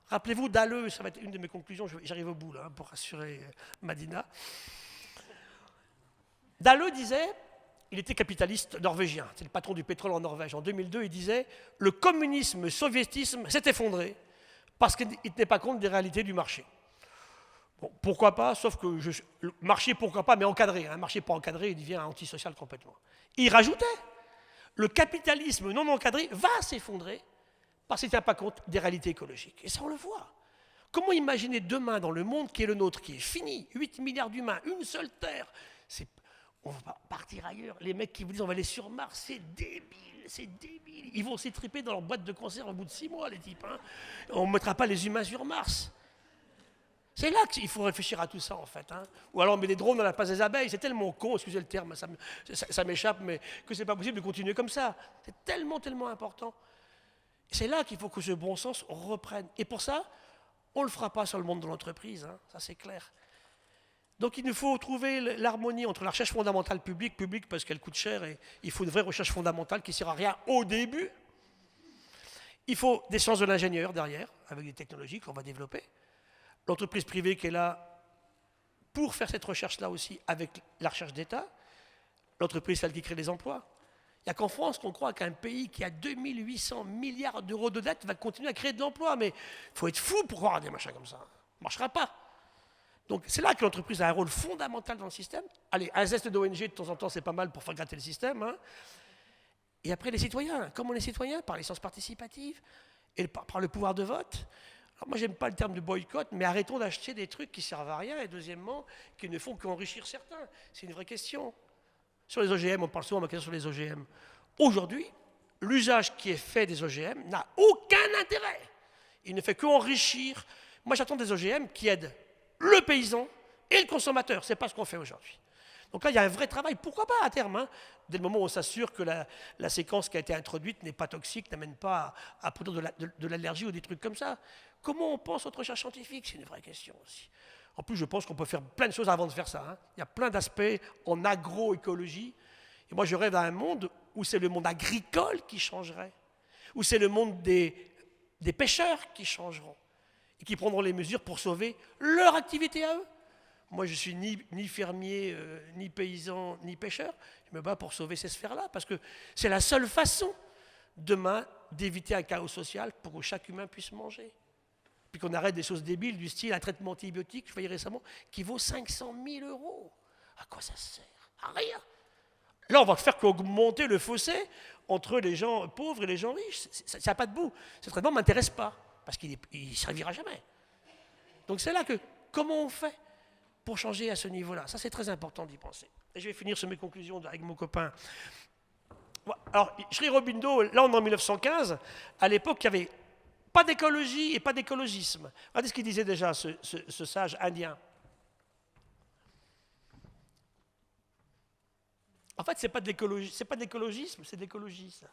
Rappelez-vous d'Halleux, ça va être une de mes conclusions, j'arrive au bout là, pour rassurer Madina. D'Halleux disait, il était capitaliste norvégien, c'est le patron du pétrole en Norvège. En 2002, il disait « Le communisme, soviétisme s'est effondré parce qu'il ne tenait pas compte des réalités du marché ». Bon, pourquoi pas, sauf que le marché, pourquoi pas, mais encadré. Un marché pas encadré, il devient antisocial complètement. Il rajoutait, le capitalisme non encadré va s'effondrer parce qu'il ne tient pas compte des réalités écologiques. Et ça, on le voit. Comment imaginer demain, dans le monde qui est le nôtre, qui est fini, 8 milliards d'humains, une seule Terre, on va partir ailleurs. Les mecs qui vous disent on va aller sur Mars, c'est débile, c'est débile. Ils vont s'étriper dans leur boîte de conserve au bout de 6 mois, les types. Hein. On ne mettra pas les humains sur Mars. C'est là qu'il faut réfléchir à tout ça, en fait. Hein. Ou alors on met des drones dans la place des abeilles. C'est tellement con, excusez le terme, ça m'échappe, mais que c'est pas possible de continuer comme ça. C'est tellement, tellement important. C'est là qu'il faut que ce bon sens reprenne. Et pour ça, on ne le fera pas sur le monde de l'entreprise, hein, ça c'est clair. Donc il nous faut trouver l'harmonie entre la recherche fondamentale publique parce qu'elle coûte cher et il faut une vraie recherche fondamentale qui ne sert à rien au début. Il faut des sciences de l'ingénieur derrière, avec des technologies qu'on va développer. L'entreprise privée qui est là pour faire cette recherche-là aussi avec la recherche d'État. L'entreprise, celle qui crée des emplois. Il n'y a qu'en France qu'on croit qu'un pays qui a 2800 milliards d'euros de dette va continuer à créer de l'emploi. Mais il faut être fou pour croire à des machins comme ça. Ça ne marchera pas. Donc c'est là que l'entreprise a un rôle fondamental dans le système. Allez, un zeste d'ONG de temps en temps, c'est pas mal pour faire gratter le système. Hein. Et après, les citoyens. Comment les citoyens? Par les sciences participatives et par le pouvoir de vote. Alors moi, j'aime pas le terme de boycott, mais arrêtons d'acheter des trucs qui servent à rien et deuxièmement, qui ne font qu'enrichir certains. C'est une vraie question. Sur les OGM, on parle souvent de ma question sur les OGM. Aujourd'hui, l'usage qui est fait des OGM n'a aucun intérêt. Il ne fait qu'enrichir. Moi, j'attends des OGM qui aident le paysan et le consommateur. Ce n'est pas ce qu'on fait aujourd'hui. Donc là, il y a un vrai travail. Pourquoi pas à terme, hein, dès le moment où on s'assure que la séquence qui a été introduite n'est pas toxique, n'amène pas à produire de l'allergie ou des trucs comme ça. Comment on pense notre recherche scientifique? C'est une vraie question aussi. En plus, je pense qu'on peut faire plein de choses avant de faire ça. Hein. Il y a plein d'aspects en agroécologie. Et moi, je rêve à un monde où c'est le monde agricole qui changerait, où c'est le monde des pêcheurs qui changeront et qui prendront les mesures pour sauver leur activité à eux. Moi, je ne suis ni fermier, ni paysan, ni pêcheur. Je me bats pour sauver ces sphères-là parce que c'est la seule façon, demain, d'éviter un chaos social pour que chaque humain puisse manger. Puis qu'on arrête des choses débiles du style un traitement antibiotique, je voyais récemment, qui vaut 500 000 €. À quoi ça sert? À rien. Là, on va faire qu'augmenter le fossé entre les gens pauvres et les gens riches. Ça n'a pas de bout. Ce traitement ne m'intéresse pas, parce qu'il ne servira jamais. Donc c'est là que, comment on fait pour changer à ce niveau-là? Ça, c'est très important d'y penser. Et je vais finir sur mes conclusions avec mon copain. Alors, Sri Aurobindo, là, on est en 1915. À l'époque, il y avait pas d'écologie et pas d'écologisme. Regardez ce qu'il disait déjà, ce sage indien. En fait, ce n'est pas d'écologisme, c'est d'écologie, ça.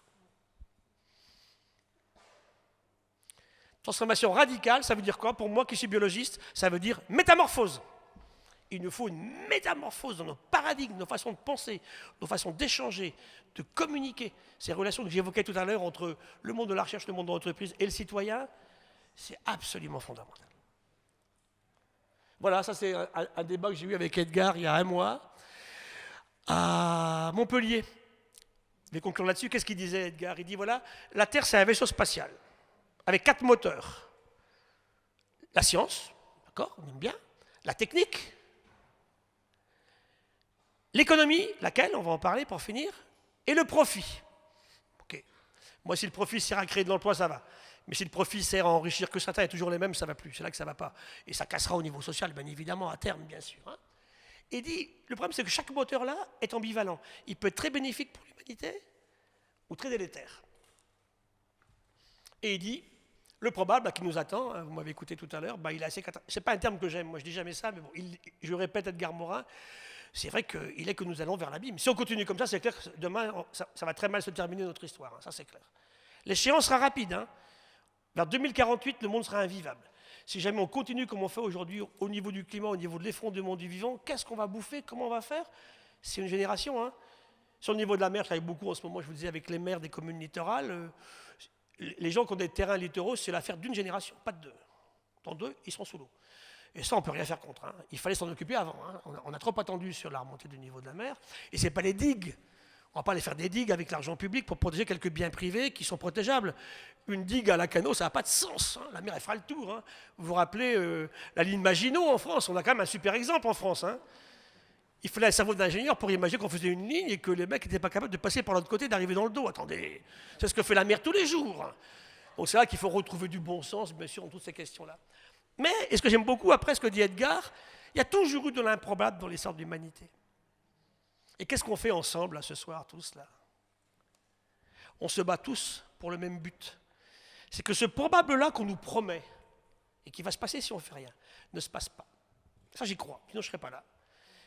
Transformation radicale, ça veut dire quoi? Pour moi, qui suis biologiste, ça veut dire métamorphose. Il nous faut une métamorphose dans nos paradigmes, nos façons de penser, nos façons d'échanger, de communiquer. Ces relations que j'évoquais tout à l'heure entre le monde de la recherche, le monde de l'entreprise et le citoyen, c'est absolument fondamental. Voilà, ça c'est un débat que j'ai eu avec Edgar il y a un mois à Montpellier. Je vais conclure là-dessus. Qu'est-ce qu'il disait, Edgar? Il dit, voilà, la Terre c'est un vaisseau spatial avec 4 moteurs. La science, d'accord, on aime bien. La technique. L'économie, laquelle, on va en parler pour finir, et le profit. Okay. Moi, si le profit sert à créer de l'emploi, ça va. Mais si le profit sert à enrichir que certains est toujours les mêmes, ça ne va plus. C'est là que ça ne va pas. Et ça cassera au niveau social, bien évidemment, à terme, bien sûr. Hein. Et dit, le problème, c'est que chaque moteur-là est ambivalent. Il peut être très bénéfique pour l'humanité ou très délétère. Et il dit, le probable qui nous attend, hein, vous m'avez écouté tout à l'heure, il est assez c'est pas un terme que j'aime, moi je dis jamais ça, mais bon, je répète Edgar Morin, c'est vrai qu'il est que nous allons vers l'abîme. Si on continue comme ça, c'est clair que demain, ça va très mal se terminer notre histoire, hein, ça c'est clair. L'échéance sera rapide, hein. Vers 2048, le monde sera invivable. Si jamais on continue comme on fait aujourd'hui au niveau du climat, au niveau de l'effondrement du vivant, qu'est-ce qu'on va bouffer? Comment on va faire? C'est une génération. Hein. Sur le niveau de la mer, je travaille beaucoup en ce moment, je vous disais, avec les maires des communes littorales. Les gens qui ont des terrains littoraux, c'est l'affaire d'une génération, pas de deux. Dans 2, ils seront sous l'eau. Et ça, on ne peut rien faire contre. Hein. Il fallait s'en occuper avant. Hein. On a trop attendu sur la remontée du niveau de la mer. Et ce n'est pas les digues On ne va pas aller faire des digues avec l'argent public pour protéger quelques biens privés qui sont protégeables. Une digue à Lacanau, ça n'a pas de sens. Hein. La mer, elle fera le tour. Hein. Vous vous rappelez la ligne Maginot en France? On a quand même un super exemple en France. Hein. Il fallait un cerveau d'ingénieur pour imaginer qu'on faisait une ligne et que les mecs n'étaient pas capables de passer par l'autre côté et d'arriver dans le dos. Attendez, c'est ce que fait la mer tous les jours. Donc c'est là qu'il faut retrouver du bon sens, bien sûr, dans toutes ces questions-là. Mais, et ce que j'aime beaucoup après ce que dit Edgar, il y a toujours eu de l'improbable dans l'histoire de l'humanité. Et qu'est-ce qu'on fait ensemble là, ce soir, tous là? On se bat tous pour le même but. C'est que ce probable-là qu'on nous promet, et qui va se passer si on ne fait rien, ne se passe pas. Ça, j'y crois, sinon je ne serais pas là.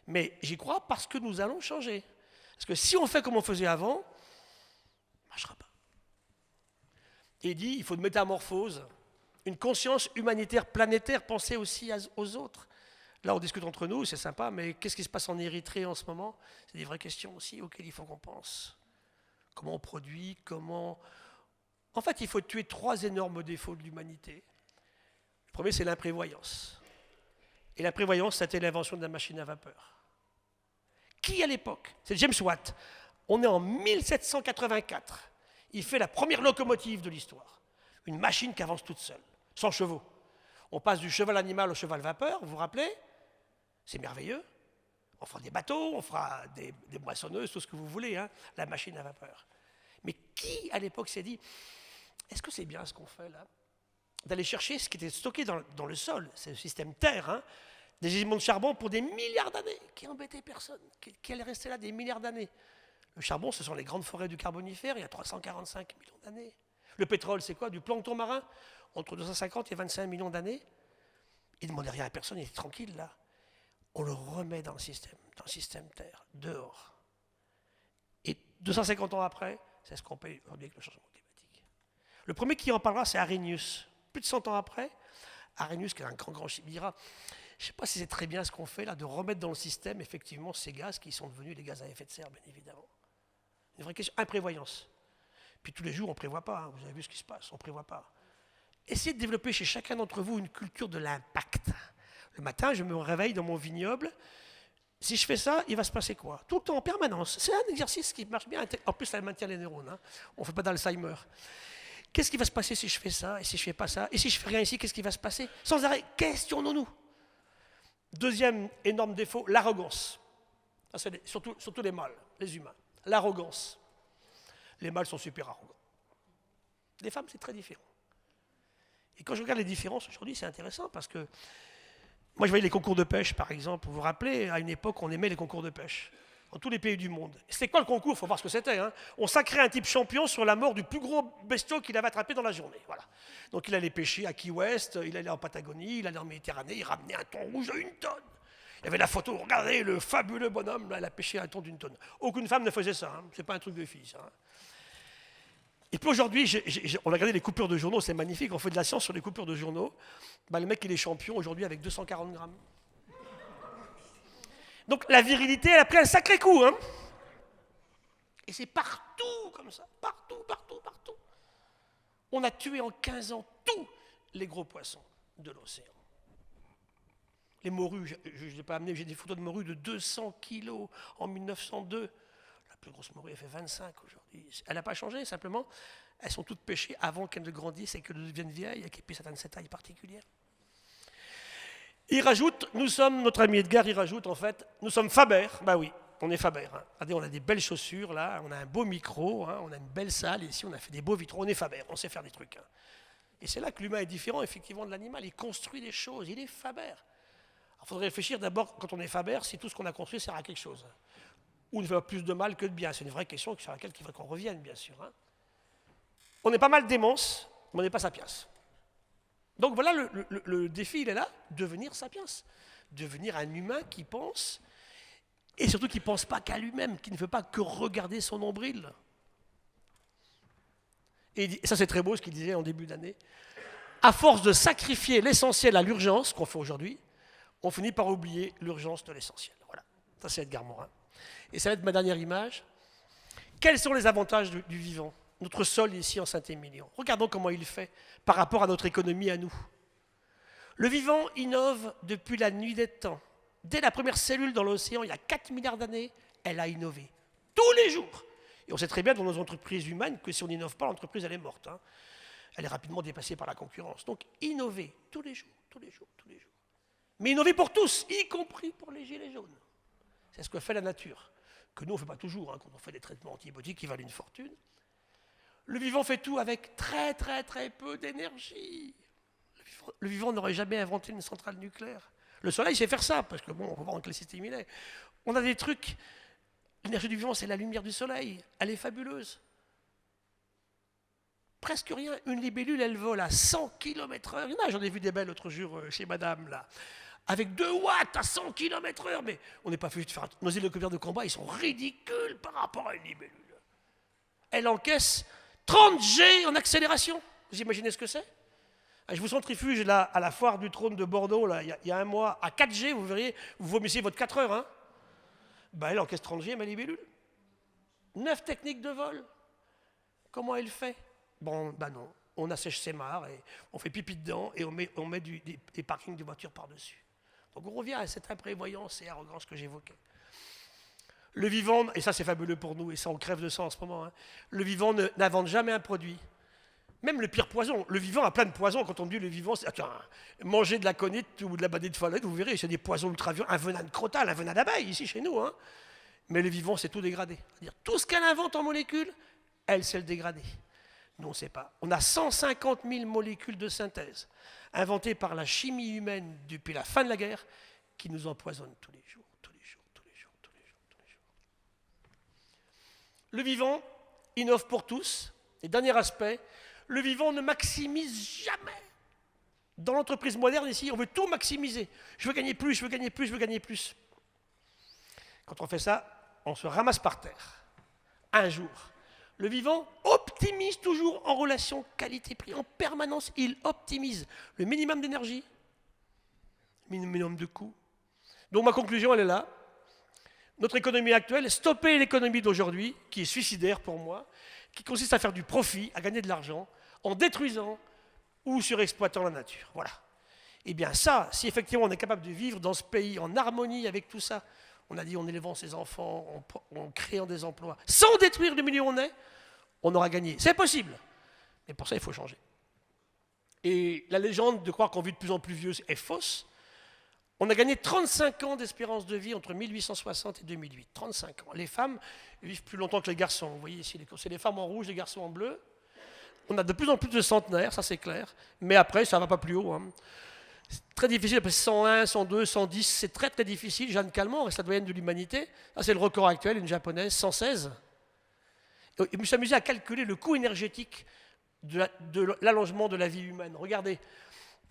Mais j'y crois parce que nous allons changer. Parce que si on fait comme on faisait avant, ça ne marchera pas. Et il dit, il faut une métamorphose, une conscience humanitaire planétaire, penser aussi aux autres. Là, on discute entre nous, c'est sympa, mais qu'est-ce qui se passe en Érythrée en ce moment? C'est des vraies questions aussi auxquelles il faut qu'on pense. Comment on produit, comment... En fait, il faut tuer 3 énormes défauts de l'humanité. Le premier, c'est l'imprévoyance. Et l'imprévoyance, c'était l'invention de la machine à vapeur. Qui, à l'époque? C'est James Watt. On est en 1784. Il fait la première locomotive de l'histoire. Une machine qui avance toute seule, sans chevaux. On passe du cheval animal au cheval vapeur, vous vous rappelez? C'est merveilleux. On fera des bateaux, on fera des moissonneuses, tout ce que vous voulez, hein, la machine à vapeur. Mais qui, à l'époque, s'est dit, est-ce que c'est bien ce qu'on fait là? D'aller chercher ce qui était stocké dans le sol, c'est le système Terre, hein, des gisements de charbon pour des milliards d'années, qui embêtaient personne, qui allaient rester là des milliards d'années. Le charbon, ce sont les grandes forêts du Carbonifère, il y a 345 millions d'années. Le pétrole, c'est quoi? Du plancton marin, entre 250 et 25 millions d'années. Il ne demandait rien à personne, il était tranquille là. On le remet dans le système Terre, dehors. Et 250 ans après, c'est ce qu'on paye aujourd'hui avec le changement climatique. Le premier qui en parlera, c'est Arrhenius. Plus de 100 ans après, Arrhenius, qui est un grand chimiste, dira, je ne sais pas si c'est très bien ce qu'on fait là, de remettre dans le système, effectivement, ces gaz qui sont devenus les gaz à effet de serre, bien évidemment. Une vraie question, imprévoyance. Puis tous les jours, on ne prévoit pas, hein, vous avez vu ce qui se passe, on ne prévoit pas. Essayez de développer chez chacun d'entre vous une culture de l'impact. Le matin, je me réveille dans mon vignoble. Si je fais ça, il va se passer quoi? Tout le temps, en permanence. C'est un exercice qui marche bien. En plus, ça maintient les neurones. Hein. On ne fait pas d'Alzheimer. Qu'est-ce qui va se passer si je fais ça? Et si je ne fais pas ça? Et si je ne fais rien ici, qu'est-ce qui va se passer? Sans arrêt, questionnons-nous. Deuxième énorme défaut, l'arrogance. Surtout les mâles, les humains. L'arrogance. Les mâles sont super arrogants. Les femmes, c'est très différent. Et quand je regarde les différences aujourd'hui, c'est intéressant parce que moi, je voyais les concours de pêche, par exemple. Vous vous rappelez, à une époque, on aimait les concours de pêche dans tous les pays du monde. C'était quoi le concours? Il faut voir ce que c'était. Hein. On sacrait un type champion sur la mort du plus gros bestiau qu'il avait attrapé dans la journée. Voilà. Donc il allait pêcher à Key West, il allait en Patagonie, il allait en Méditerranée, il ramenait un thon rouge à 1 tonne. Il y avait la photo, regardez le fabuleux bonhomme, là, il a pêché un thon d'1 tonne. Aucune femme ne faisait ça, hein. C'est pas un truc de fille, ça. Hein. Et puis aujourd'hui, on a regardé les coupures de journaux, c'est magnifique, on fait de la science sur les coupures de journaux. Ben, le mec, il est champion aujourd'hui avec 240 grammes. Donc la virilité, elle a pris un sacré coup. Hein. Et c'est partout comme ça, partout. On a tué en 15 ans tous les gros poissons de l'océan. Les morues, je ne l'ai pas amené, j'ai des photos de morues de 200 kilos en 1902. La plus grosse morue, elle fait 25 aujourd'hui. Elle n'a pas changé, simplement, elles sont toutes pêchées avant qu'elles ne grandissent et qu'elles deviennent vieilles et qu'elles puissent atteindre cette taille particulière. Il rajoute, notre ami Edgar, il rajoute en fait, nous sommes Faber. Bah oui, on est Faber. Hein. Regardez, on a des belles chaussures là, on a un beau micro, hein, on a une belle salle, et ici on a fait des beaux vitraux, on est Faber, on sait faire des trucs. Hein. Et c'est là que l'humain est différent effectivement de l'animal, il construit des choses, il est Faber. Il faudrait réfléchir d'abord, quand on est Faber, si tout ce qu'on a construit sert à quelque chose. Ou ne fait plus de mal que de bien. C'est une vraie question sur laquelle il faudrait qu'on revienne, bien sûr. Hein. On est pas mal démence, mais on n'est pas sapiens. Donc voilà, le défi, il est là, devenir sapiens. Devenir un humain qui pense, et surtout qui ne pense pas qu'à lui-même, qui ne veut pas que regarder son nombril. Et ça, c'est très beau ce qu'il disait en début d'année. À force de sacrifier l'essentiel à l'urgence, qu'on fait aujourd'hui, on finit par oublier l'urgence de l'essentiel. Voilà, ça c'est Edgar Morin. Et ça va être ma dernière image. Quels sont les avantages du vivant? Notre sol ici en Saint-Émilion. Regardons comment il fait par rapport à notre économie à nous. Le vivant innove depuis la nuit des temps. Dès la première cellule dans l'océan, il y a 4 milliards d'années, elle a innové. Tous les jours. Et on sait très bien dans nos entreprises humaines que si on n'innove pas, l'entreprise, elle est morte. Hein. Elle est rapidement dépassée par la concurrence. Donc, innover tous les jours, tous les jours, tous les jours. Mais innover pour tous, y compris pour les gilets jaunes. C'est ce que fait la nature. Que nous, on ne fait pas toujours, hein, quand on fait des traitements antibiotiques qui valent une fortune. Le vivant fait tout avec très, très, très peu d'énergie. Le vivant n'aurait jamais inventé une centrale nucléaire. Le soleil sait faire ça, parce que bon, on va voir en quel système il est. On a des trucs. L'énergie du vivant, c'est la lumière du soleil. Elle est fabuleuse. Presque rien. Une libellule, elle vole à 100 km/h. Il y en a, j'en ai vu des belles l'autre jour chez madame, là. Avec 2 watts à 100 km/h. Mais on n'est pas fait de faire. Nos hélicoptères de combat, ils sont ridicules par rapport à une libellule. Elle encaisse 30 G en accélération. Vous imaginez ce que c'est? Je vous centrifuge là, à la foire du trône de Bordeaux, là, il y a un mois, à 4 G, vous verriez, vous vomissez votre 4 heures. Hein. Ben, elle encaisse 30 G, ma libellule. 9 techniques de vol. Comment elle fait? Bon, ben non. On assèche ses mares, et on fait pipi dedans, et on met des parkings de voitures par-dessus. Donc on revient à cette imprévoyance et arrogance que j'évoquais. Le vivant, et ça c'est fabuleux pour nous, et ça on crève de ça en ce moment, hein, le vivant n'invente jamais un produit. Même le pire poison. Le vivant a plein de poisons. Quand on dit le vivant, c'est manger de la conite ou de la banane de follette, vous verrez, c'est des poisons ultra violents. Un venin de crotale, un venin d'abeille, ici chez nous. Hein. Mais le vivant, c'est tout dégradé. C'est-à-dire, tout ce qu'elle invente en molécules, elle sait le dégrader. Nous, on ne sait pas. On a 150 000 molécules de synthèse inventées par la chimie humaine depuis la fin de la guerre qui nous empoisonnent tous les jours, tous les jours, tous les jours, tous les jours, tous les jours. Le vivant innove pour tous. Et dernier aspect, le vivant ne maximise jamais. Dans l'entreprise moderne, ici, on veut tout maximiser. Je veux gagner plus, je veux gagner plus, je veux gagner plus. Quand on fait ça, on se ramasse par terre. Un jour, le vivant optimise toujours en relation qualité-prix. En permanence, il optimise le minimum d'énergie, le minimum de coût. Donc ma conclusion, elle est là. Notre économie actuelle, stopper l'économie d'aujourd'hui, qui est suicidaire pour moi, qui consiste à faire du profit, à gagner de l'argent, en détruisant ou surexploitant la nature. Voilà. Eh bien ça, si effectivement on est capable de vivre dans ce pays en harmonie avec tout ça, on a dit en élevant ses enfants, en créant des emplois, sans détruire le milieu où on est, on aura gagné. C'est possible. Mais pour ça, il faut changer. Et la légende de croire qu'on vit de plus en plus vieux est fausse. On a gagné 35 ans d'espérance de vie entre 1860 et 2008. 35 ans. Les femmes vivent plus longtemps que les garçons. Vous voyez ici, c'est les femmes en rouge, les garçons en bleu. On a de plus en plus de centenaires, ça c'est clair. Mais après, ça ne va pas plus haut. Hein. C'est très difficile, après 101, 102, 110, c'est très très difficile. Jeanne Calment reste la doyenne de l'humanité. Ça c'est le record actuel, une japonaise, 116. Et je me suis amusé à calculer le coût énergétique de l'allongement de la vie humaine. Regardez.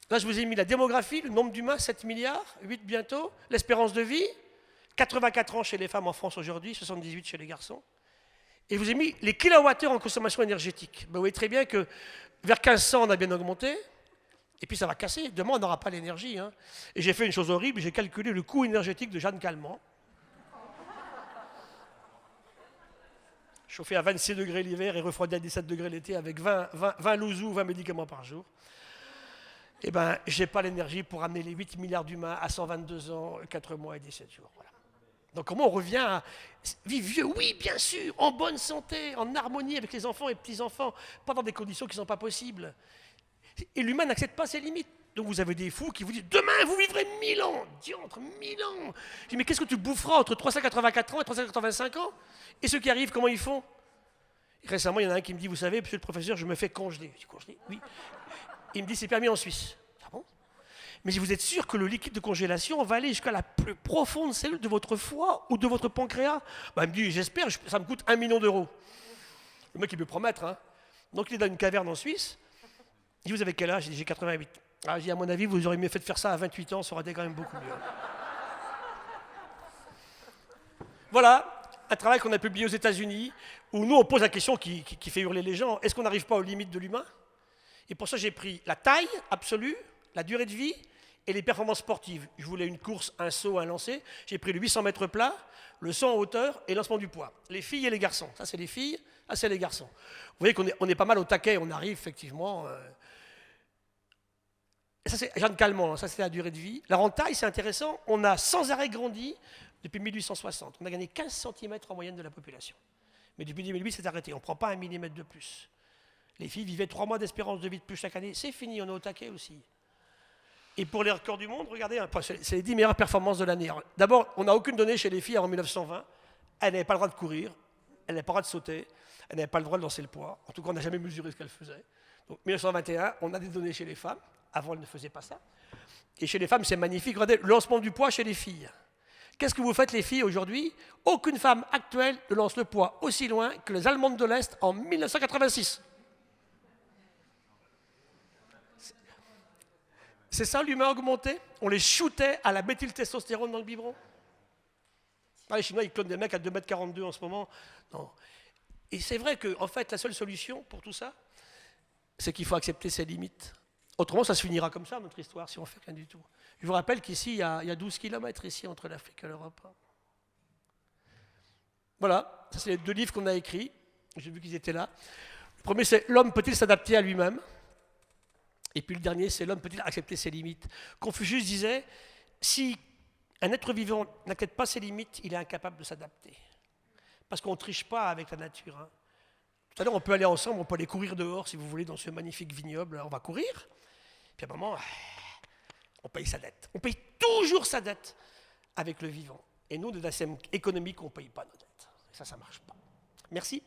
Là, je vous ai mis la démographie, le nombre d'humains, 7 milliards, 8 bientôt, l'espérance de vie, 84 ans chez les femmes en France aujourd'hui, 78 chez les garçons. Et je vous ai mis les kilowattheures en consommation énergétique. Ben, vous voyez très bien que vers 1500, on a bien augmenté, et puis ça va casser. Demain, on n'aura pas l'énergie. Hein. Et j'ai fait une chose horrible, j'ai calculé le coût énergétique de Jeanne Calment. Chauffé à 26 degrés l'hiver et refroidi à 17 degrés l'été avec 20 louzous, 20 médicaments par jour. Eh bien, je n'ai pas l'énergie pour amener les 8 milliards d'humains à 122 ans, 4 mois et 17 jours. Voilà. Donc comment on revient à vivre vieux? Oui, bien sûr, en bonne santé, en harmonie avec les enfants et petits-enfants, pas dans des conditions qui ne sont pas possibles. Et l'humain n'accepte pas ses limites. Donc vous avez des fous qui vous disent « Demain, vous vivrez 1000 ans !» Diantre, 1000 ans. Je dis « Mais qu'est-ce que tu boufferas entre 384 ans et 385 ans ?» Et ceux qui arrivent, comment ils font? Et récemment, il y en a un qui me dit « Vous savez, monsieur le professeur, je me fais congeler. » Je dis « Congeler? Oui. » Il me dit « C'est permis en Suisse. » Ah bon? Mais vous êtes sûr que le liquide de congélation va aller jusqu'à la plus profonde cellule de votre foie ou de votre pancréas? Il me dit « J'espère, ça me coûte 1 million d'euros. » Le mec, il peut promettre. Hein. Donc il est dans une caverne en Suisse. Il dit « Vous avez quel âge ?» J'ai 88. Ah, j'ai dit, à mon avis, vous auriez mieux fait de faire ça à 28 ans, ça aurait été quand même beaucoup mieux. Voilà, un travail qu'on a publié aux États-Unis, où nous, on pose la question qui fait hurler les gens, est-ce qu'on n'arrive pas aux limites de l'humain? Et pour ça, j'ai pris la taille absolue, la durée de vie et les performances sportives. Je voulais une course, un saut, un lancer. J'ai pris le 800 mètres plat, le 100 en hauteur et le lancement du poids. Les filles et les garçons. Ça, c'est les filles, ça, c'est les garçons. Vous voyez qu'on est pas mal au taquet, on arrive effectivement... Et ça, c'est Jeanne Calment, ça c'est la durée de vie. La rentaille, c'est intéressant, on a sans arrêt grandi depuis 1860. On a gagné 15 cm en moyenne de la population. Mais depuis 2008, c'est arrêté. On ne prend pas 1 millimètre de plus. Les filles vivaient 3 mois d'espérance de vie de plus chaque année. C'est fini, on est au taquet aussi. Et pour les records du monde, regardez, c'est les 10 meilleures performances de l'année. D'abord, on n'a aucune donnée chez les filles avant 1920. Elles n'avaient pas le droit de courir, elles n'avaient pas le droit de sauter, elles n'avaient pas le droit de lancer le poids. En tout cas, on n'a jamais mesuré ce qu'elles faisaient. Donc 1921, on a des données chez les femmes. Avant, elles ne faisaient pas ça. Et chez les femmes, c'est magnifique. Regardez, le lancement du poids chez les filles. Qu'est-ce que vous faites, les filles, aujourd'hui? Aucune femme actuelle ne lance le poids aussi loin que les Allemandes de l'Est en 1986. C'est ça l'humain augmenté? On les shootait à la méthyltestostérone dans le biberon? Ah, les Chinois, ils clonent des mecs à 2,42 m en ce moment. Non. Et c'est vrai que, en fait, la seule solution pour tout ça, c'est qu'il faut accepter ses limites. Autrement, ça se finira comme ça, notre histoire, si on ne fait rien du tout. Je vous rappelle qu'ici, il y a 12 km ici, entre l'Afrique et l'Europe. Voilà, ça c'est les 2 livres qu'on a écrits. J'ai vu qu'ils étaient là. Le premier, c'est L'homme peut-il s'adapter à lui-même? Et puis le dernier, c'est L'homme peut-il accepter ses limites? Confucius disait, si un être vivant n'accepte pas ses limites, il est incapable de s'adapter. Parce qu'on ne triche pas avec la nature. Hein. Tout à l'heure, on peut aller ensemble, on peut aller courir dehors, si vous voulez, dans ce magnifique vignoble. On va courir. Puis à un moment, on paye sa dette. On paye toujours sa dette avec le vivant. Et nous, de la scène économique, on ne paye pas nos dettes. Et ça ne marche pas. Merci.